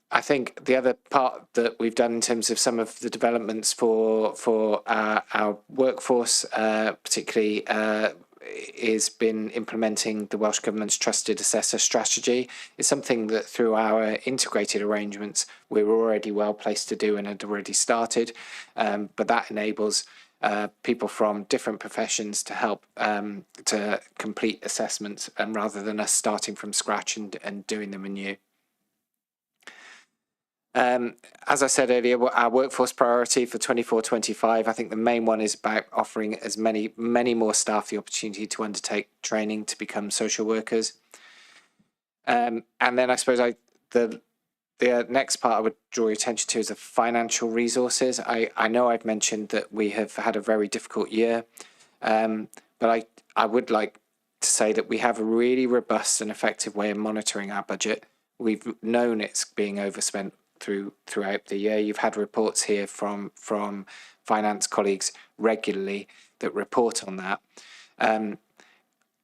I think the other part that we've done in terms of some of the developments for our workforce, particularly, is been implementing the Welsh Government's Trusted Assessor strategy. It's something that through our integrated arrangements we were already well placed to do and had already started, but that enables people from different professions to help to complete assessments, and rather than us starting from scratch and doing them anew. As I said earlier, our workforce priority for 24-25, I think the main one is about offering as many more staff the opportunity to undertake training to become social workers. And then I suppose the next part I would draw your attention to is the financial resources. I know I've mentioned that we have had a very difficult year, but I would like to say that we have a really robust and effective way of monitoring our budget. We've known it's being overspent throughout the year. You've had reports here from finance colleagues regularly that report on that.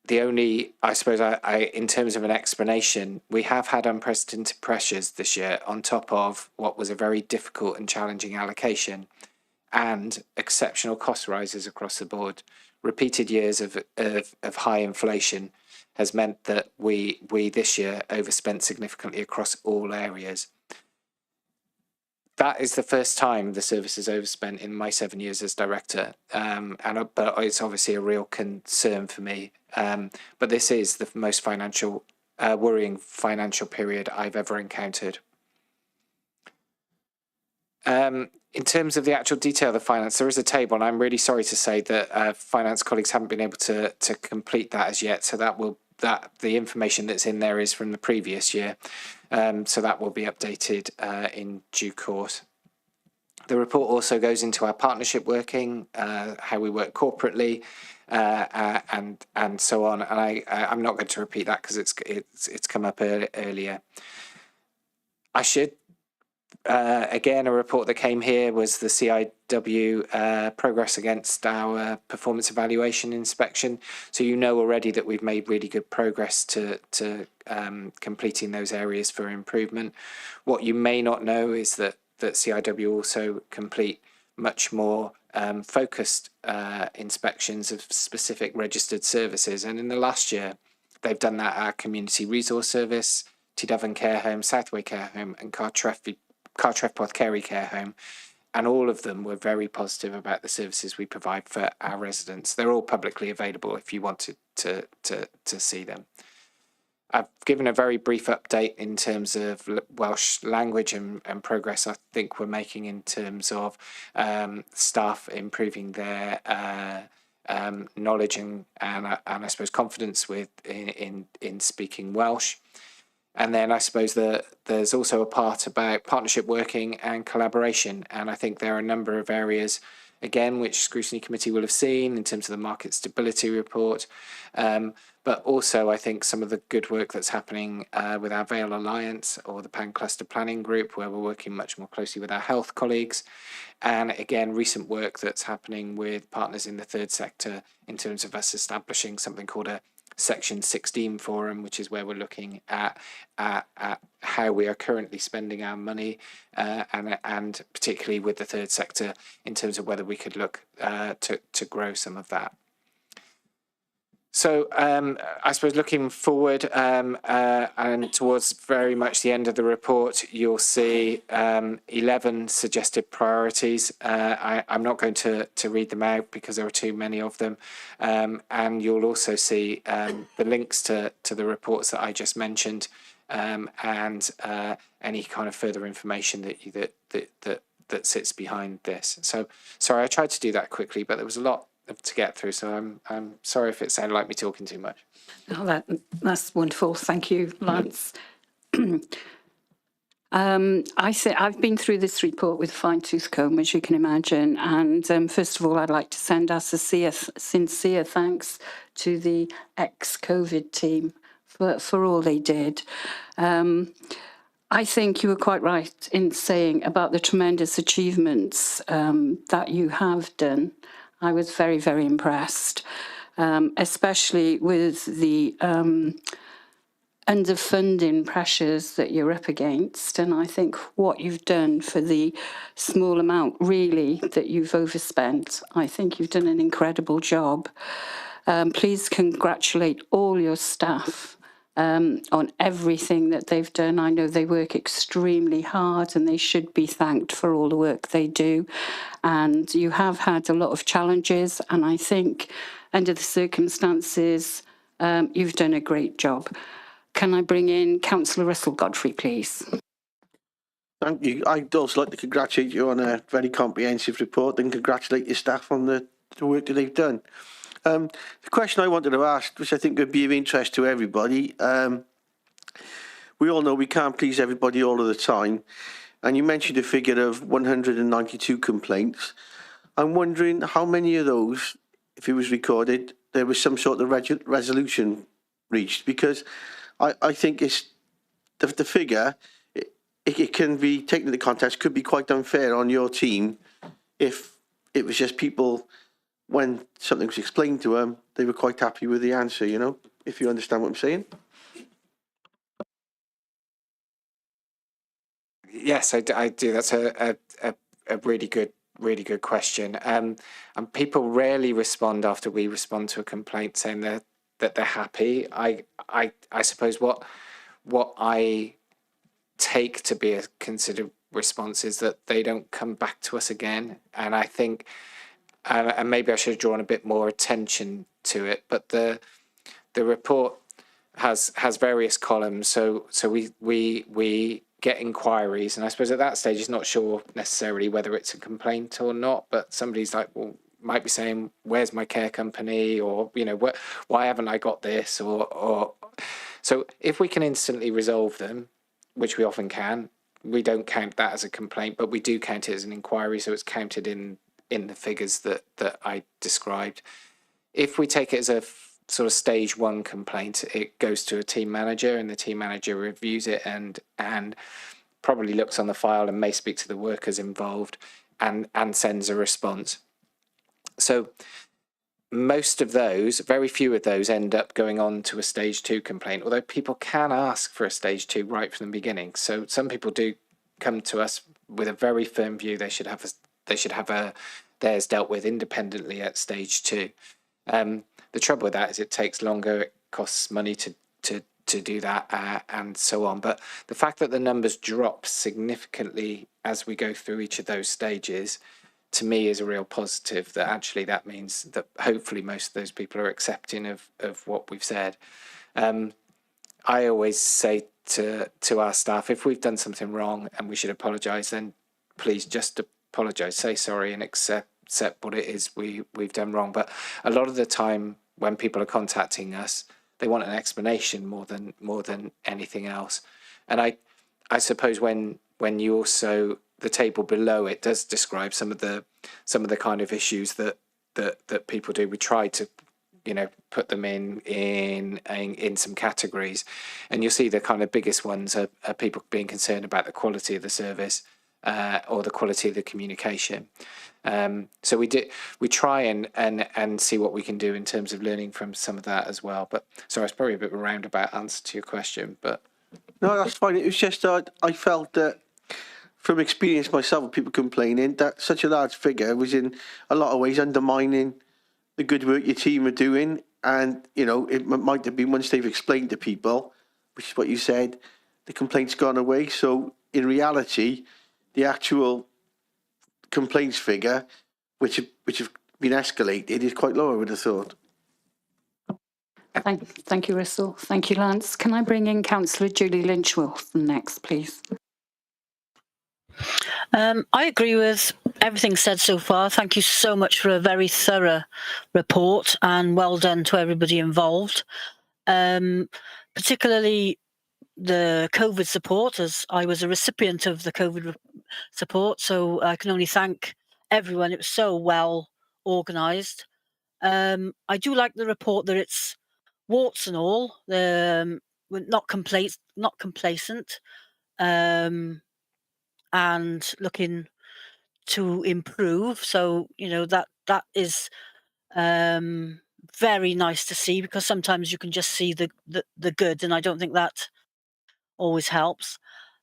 The only, I suppose, in terms of an explanation, we have had unprecedented pressures this year on top of what was a very difficult and challenging allocation, and exceptional cost rises across the board. Repeated years of high inflation has meant that we this year overspent significantly across all areas. That is the first time the service has overspent in my 7 years as director, but it's obviously a real concern for me. But this is the most worrying financial period I've ever encountered. In terms of the actual detail of the finance, there is a table, and I'm really sorry to say that finance colleagues haven't been able to complete that as yet. So the information that's in there is from the previous year. So that will be updated in due course. The report also goes into our partnership working, how we work corporately, and so on. And I'm not going to repeat that because it's come up earlier. I should. Again, a report that came here was the CIW progress against our performance evaluation inspection. So you know already that we've made really good progress to completing those areas for improvement. What you may not know is that CIW also complete much more focused inspections of specific registered services. And in the last year, they've done that at our Community Resource Service, Tydovern Care Home, Southway Care Home, and Cartref Carey Care Home, and all of them were very positive about the services we provide for our residents. They're all publicly available if you wanted to see them. I've given a very brief update in terms of Welsh language and progress I think we're making in terms of staff improving their knowledge and I suppose confidence in speaking Welsh. And then I suppose that there's also a part about partnership working and collaboration. And I think there are a number of areas, again, which Scrutiny Committee will have seen in terms of the market stability report. But also, I think some of the good work that's happening with our Vale Alliance or the Pan Cluster Planning Group, where we're working much more closely with our health colleagues. And again, recent work that's happening with partners in the third sector in terms of us establishing something called a Section 16 forum, which is where we're looking at how we are currently spending our money, and particularly with the third sector in terms of whether we could look to grow some of that. So I suppose looking forward and towards very much the end of the report, you'll see 11 suggested priorities. I'm not going to read them out because there are too many of them. And you'll also see the links to the reports that I just mentioned and any kind of further information that sits behind this. So sorry, I tried to do that quickly, but there was a lot to get through, so I'm sorry if it sounded like me talking too much. Oh, that's wonderful. Thank you, Lance. I've been through this report with a fine-tooth comb, as you can imagine, and first of all, I'd like to send our sincere thanks to the ex-COVID team for all they did. I think you were quite right in saying about the tremendous achievements that you have done. I was very, very impressed, especially with the underfunding pressures that you're up against. And I think what you've done for the small amount, really, that you've overspent, I think you've done an incredible job. Please congratulate all your staff on everything that they've done. I know they work extremely hard and they should be thanked for all the work they do. And you have had a lot of challenges, and I think under the circumstances, you've done a great job. Can I bring in Councillor Russell Godfrey, please? Thank you. I'd also like to congratulate you on a very comprehensive report and congratulate your staff on the work that they've done. The question I wanted to ask, which I think would be of interest to everybody, we all know we can't please everybody all of the time, and you mentioned a figure of 192 complaints. I'm wondering how many of those, if it was recorded, there was some sort of resolution reached, because I think it's the figure, it can be taken into context, could be quite unfair on your team if it was just people, when something was explained to them, they were quite happy with the answer, you know, if you understand what I'm saying. Yes, I do. That's a really good question. And people rarely respond after we respond to a complaint saying that they're happy. I suppose what I take to be a considered response is that they don't come back to us again. And I think, and maybe I should have drawn a bit more attention to it, but the report has various columns. So we get inquiries, and I suppose at that stage it's not sure necessarily whether it's a complaint or not, but somebody's like, well, might be saying, where's my care company, or, you know, why haven't I got this, or so if we can instantly resolve them, which we often can, we don't count that as a complaint, but we do count it as an inquiry, so it's counted in the figures that I described. If we take it as a sort of stage one complaint, it goes to a team manager, and the team manager reviews it and probably looks on the file and may speak to the workers involved and sends a response. So most of those, very few of those, end up going on to a stage two complaint, although people can ask for a stage two right from the beginning. So some people do come to us with a very firm view they should have theirs dealt with independently at stage two. The trouble with that is it takes longer, it costs money to do that, and so on. But the fact that the numbers drop significantly as we go through each of those stages, to me, is a real positive. That actually that means that hopefully most of those people are accepting of what we've said. I always say to our staff, if we've done something wrong and we should apologise, then please just apologise, say sorry, and accept what it is we've done wrong. But a lot of the time when people are contacting us, they want an explanation more than anything else. And I suppose when you also, the table below it does describe some of the kind of issues that people do. We try to, you know, put them in some categories, and you'll see the kind of biggest ones are people being concerned about the quality of the service or the quality of the communication. So we try and see what we can do in terms of learning from some of that as well. But sorry, it's probably a bit of a roundabout answer to your question, but No, that's fine. It was just I felt that from experience myself with people complaining that such a large figure was in a lot of ways undermining the good work your team are doing And, you know, it might have been once they've explained to people, which is what you said, the complaint's gone away. So in reality, the actual complaints figure, which have been escalated, is quite low, I would have thought. Thank you, Russell. Thank you, Lance. Can I bring in Councillor Julie Lynch-Wilson next, please? I agree with everything said so far. Thank you so much for a very thorough report, and well done to everybody involved. Particularly the COVID support, as I was a recipient of the COVID support, so I can only thank everyone. It was so well organised. I do like the report that it's warts and all, we're not complacent, and looking to improve. So, you know, that is very nice to see, because sometimes you can just see the good, and I don't think that always helps.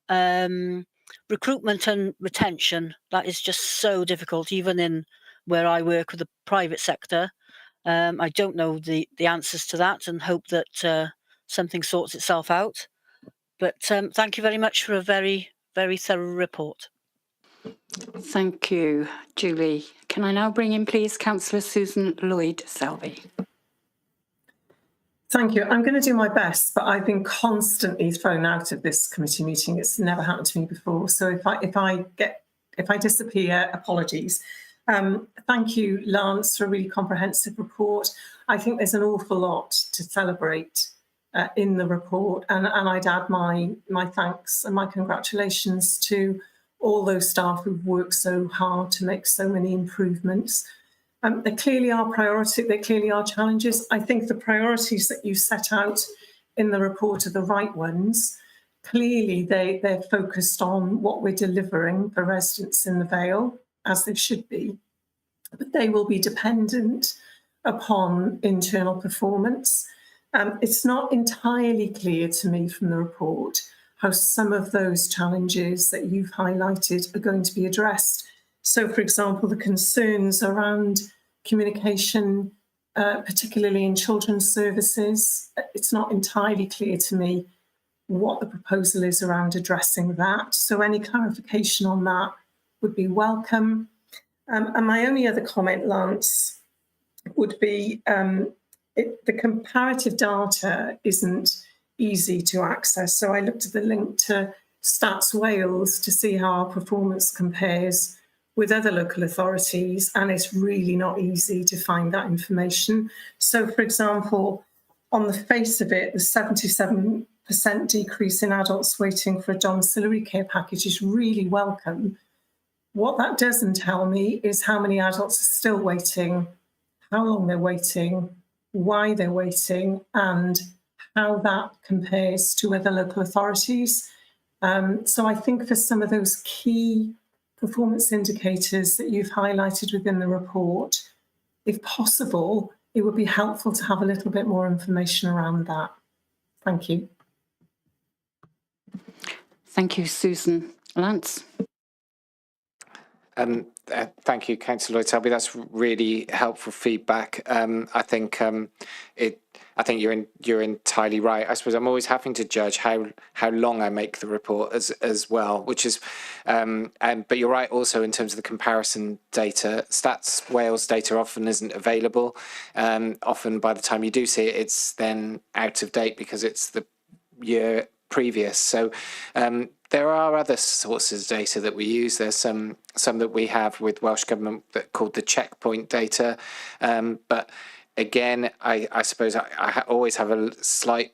Recruitment and retention, that is just so difficult, even in where I work with the private sector. I don't know the answers to that, and hope that something sorts itself out. But thank you very much for a very, very thorough report. Thank you, Julie. Can I now bring in, please, Councillor Susan Lloyd-Selby? Thank you. I'm going to do my best, but I've been constantly thrown out of this committee meeting. It's never happened to me before. So if I disappear, apologies. Thank you, Lance, for a really comprehensive report. I think there's an awful lot to celebrate in the report, and I'd add my thanks and my congratulations to all those staff who've worked so hard to make so many improvements. There clearly are priorities, there clearly are challenges. I think the priorities that you set out in the report are the right ones. Clearly, they're focused on what we're delivering for residents in the Vale, as they should be, but they will be dependent upon internal performance. It's not entirely clear to me from the report how some of those challenges that you've highlighted are going to be addressed. So, for example, the concerns around communication, particularly in children's services, it's not entirely clear to me what the proposal is around addressing that. So any clarification on that would be welcome. And my only other comment, Lance, would be the comparative data isn't easy to access. So I looked at the link to Stats Wales to see how our performance compares with other local authorities, and it's really not easy to find that information. So, for example, on the face of it, the 77% decrease in adults waiting for a domiciliary care package is really welcome. What that doesn't tell me is how many adults are still waiting, how long they're waiting, why they're waiting, and how that compares to other local authorities. So I think for some of those key performance indicators that you've highlighted within the report, if possible, it would be helpful to have a little bit more information around that. Thank you. Thank you, Susan. Lance? Thank you, Councillor Lloyd-Selby. That's really helpful feedback. I think you're entirely right. I suppose I'm always having to judge how long I make the report as well, which is, but you're right also in terms of the comparison data. Stats Wales data often isn't available. Often by the time you do see it, it's then out of date because it's the year previous. So there are other sources of data that we use. There's some that we have with Welsh Government that called the checkpoint data. But again, I suppose I always have a slight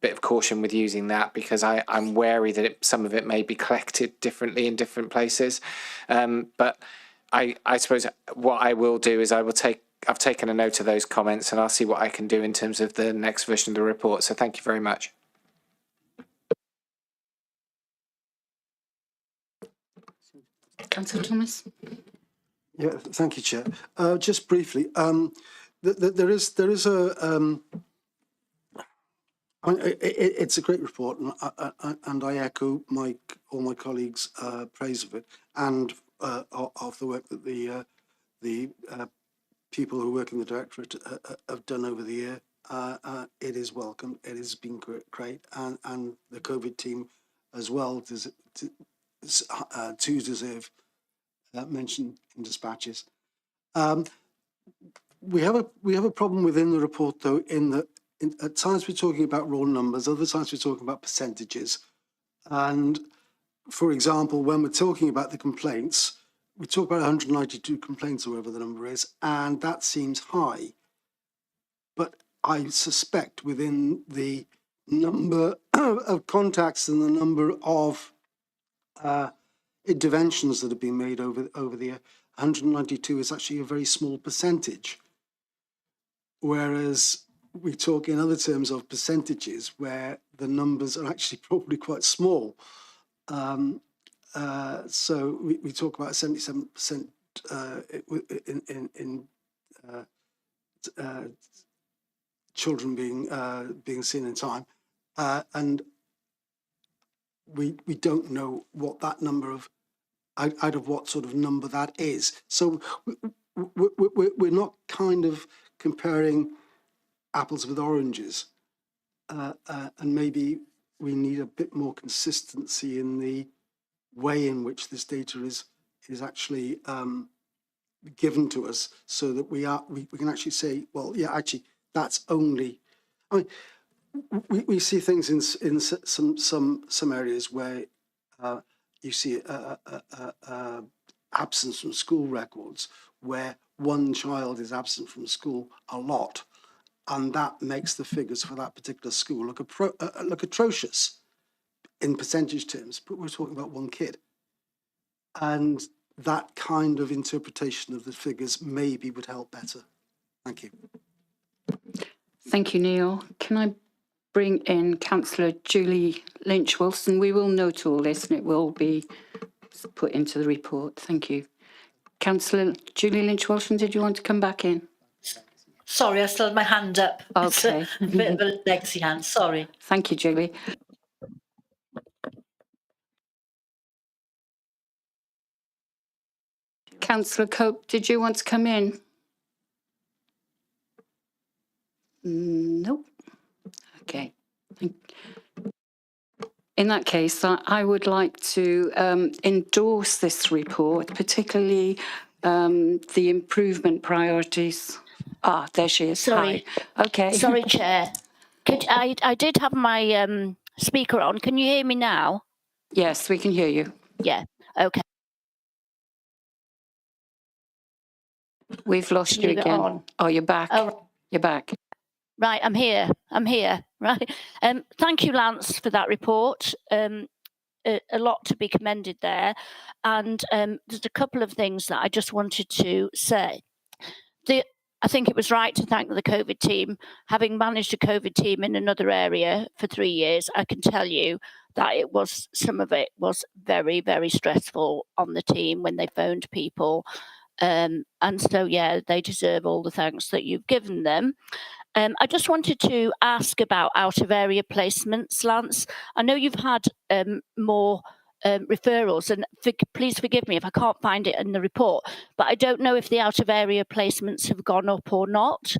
bit of caution with using that because I'm wary that some of it may be collected differently in different places. But I suppose what I will do is I've taken a note of those comments and I'll see what I can do in terms of the next version of the report. So thank you very much. Councillor Thomas? Yeah, thank you, Chair. Just briefly, there is a. It's a great report, and I echo all my colleagues' praise of it and of the work that the people who work in the directorate have done over the year. It is welcome. It has been great, and the COVID team as well to deserve mention in dispatches. We have a problem within the report, though, in that at times we're talking about raw numbers, other times we're talking about percentages. And for example, when we're talking about the complaints, we talk about 192 complaints or whatever the number is, and that seems high. But I suspect within the number of contacts and the number of interventions that have been made over the year, 192 is actually a very small percentage. Whereas we talk in other terms of percentages where the numbers are actually probably quite small. So we talk about 77% in children being seen in time, and we don't know what that number of out of what sort of number that is. So we're not kind of comparing apples with oranges, and maybe we need a bit more consistency in the way in which this data is actually given to us, so that we can actually say, well, yeah, actually that's only. I mean, we see things in some areas where you see absence from school records, where one child is absent from school a lot, and that makes the figures for that particular school look atrocious in percentage terms. But we're talking about one kid, and that kind of interpretation of the figures maybe would help better. Thank you. Thank you, Neil. Can I bring in Councillor Julie Lynch-Wilson? We will note all this and it will be put into the report. Thank you. Councillor Julie Lynch-Wilson, did you want to come back in? Sorry, I still had my hand up. Okay. It's a bit of a legacy hand, sorry. Thank you, Julie. Councillor Cope, did you want to come in? Nope. Okay. In that case, I would like to endorse this report, particularly the improvement priorities. Ah, there she is. Sorry. Hi. Okay. Sorry, Chair. I did have my speaker on. Can you hear me now? Yes, we can hear you. Yeah. Okay. We've lost you Leave it again. on. Oh, you're back. Oh. You're back. Right, I'm here. Right. Thank you, Lance, for that report. A lot to be commended there. And there's a couple of things that I just wanted to say. I think it was right to thank the COVID team. Having managed a COVID team in another area for 3 years, I can tell you that some of it was very, very stressful on the team when they phoned people. And so, yeah, they deserve all the thanks that you've given them. I just wanted to ask about out-of-area placements, Lance. I know you've had more referrals, and please forgive me if I can't find it in the report, but I don't know if the out-of-area placements have gone up or not.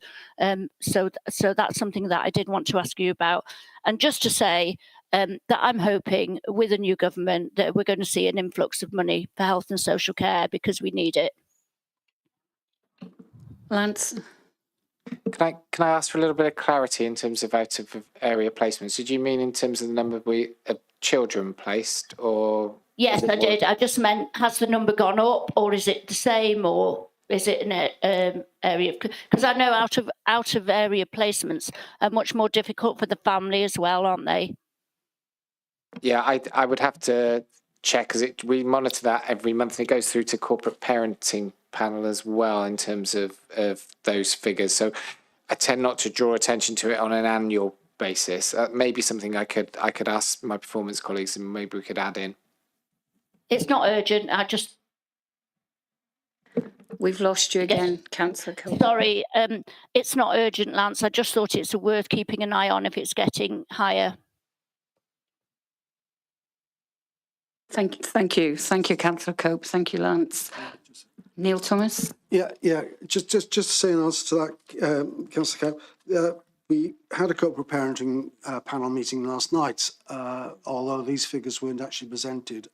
So that's something that I did want to ask you about. And just to say that I'm hoping with a new government that we're going to see an influx of money for health and social care, because we need it. Lance? Can I ask for a little bit of clarity in terms of out of area placements? Did you mean in terms of the number of children placed, or? Yes, I did. I just meant, has the number gone up, or is it the same, or is it an area? Because I know out of area placements are much more difficult for the family as well, aren't they? Yeah, I would have to check, because we monitor that every month, and it goes through to corporate parenting panel as well in terms of those figures. So I tend not to draw attention to it on an annual basis. Maybe something I could ask my performance colleagues, and maybe we could add in. It's not urgent. We've lost you again, Councillor Cole. Sorry, it's not urgent, Lance. I just thought it's worth keeping an eye on if it's getting higher. Thank you, Councillor Cope. Thank you, Lance. Neil Thomas. Yeah. Just to say an answer to that, Councillor Cow. We had a corporate parenting panel meeting last night. Although these figures weren't actually presented,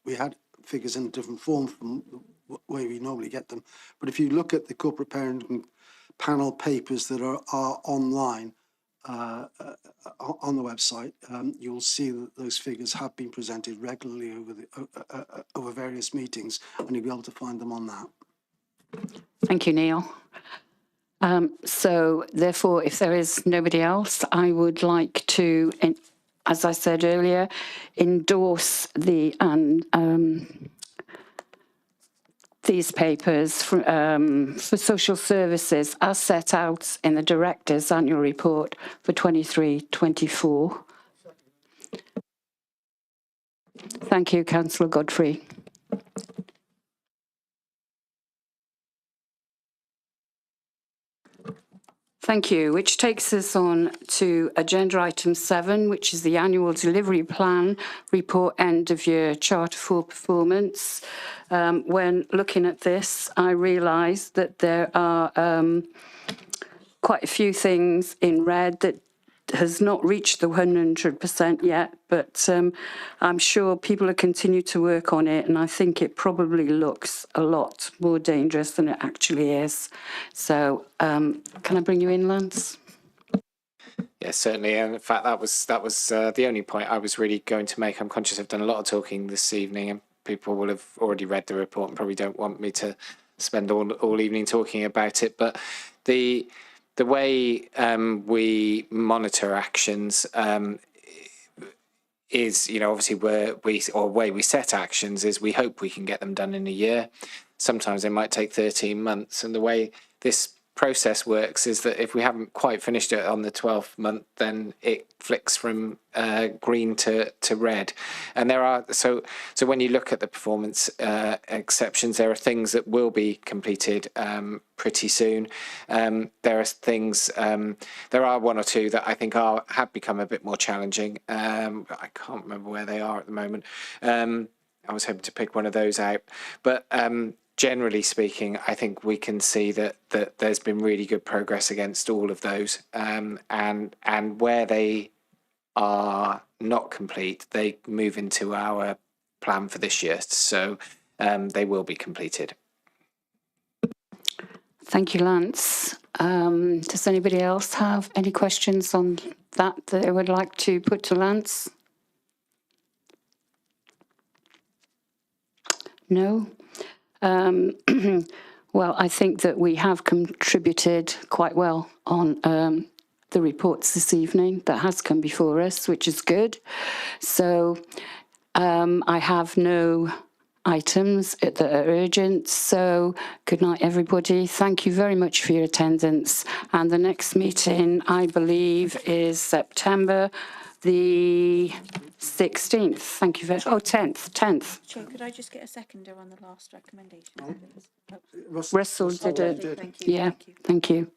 we had figures in a different form from the way we normally get them. But if you look at the corporate parenting panel papers that are online on the website, you'll see that those figures have been presented regularly over various meetings, and you'll be able to find them on that. Thank you, Neil. So therefore, if there is nobody else, I would like to, as I said earlier, endorse these papers for social services as set out in the Director's Annual Report for 23-24. Thank you, Councillor Godfrey. Thank you, which takes us on to agenda item 7, which is the annual delivery plan report end of year charter for performance. When looking at this, I realised that there are quite a few things in red that has not reached the 100% yet, but I'm sure people are continuing to work on it, and I think it probably looks a lot more dangerous than it actually is. So can I bring you in, Lance? Yes, certainly. And in fact, that was the only point I was really going to make. I'm conscious I've done a lot of talking this evening, and people will have already read the report and probably don't want me to spend all evening talking about it. But the way we monitor actions is, obviously way we set actions is we hope we can get them done in a year. Sometimes they might take 13 months. And the way this process works is that if we haven't quite finished it on the 12th month, then it flicks from green to red. And there are so when you look at the performance exceptions, there are things that will be completed pretty soon. There are things, there are one or two that I think have become a bit more challenging. But I can't remember where they are at the moment. I was hoping to pick one of those out, but generally speaking, I think we can see that there's been really good progress against all of those, and where they are not complete, they move into our plan for this year. So they will be completed. Thank you, Lance. Does anybody else have any questions on that they would like to put to Lance? No? Well, I think that we have contributed quite well on the reports this evening that has come before us, which is good. So I have no items that are urgent. So good night, everybody. Thank you very much for your attendance. And the next meeting, I believe, is September the 16th. Thank you very much. Oh, 10th. Chair, could I just get a seconder on the last recommendation? Russell did it. Thank you. Yeah, thank you.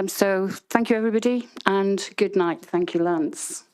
So thank you, everybody, and good night. Thank you, Lance.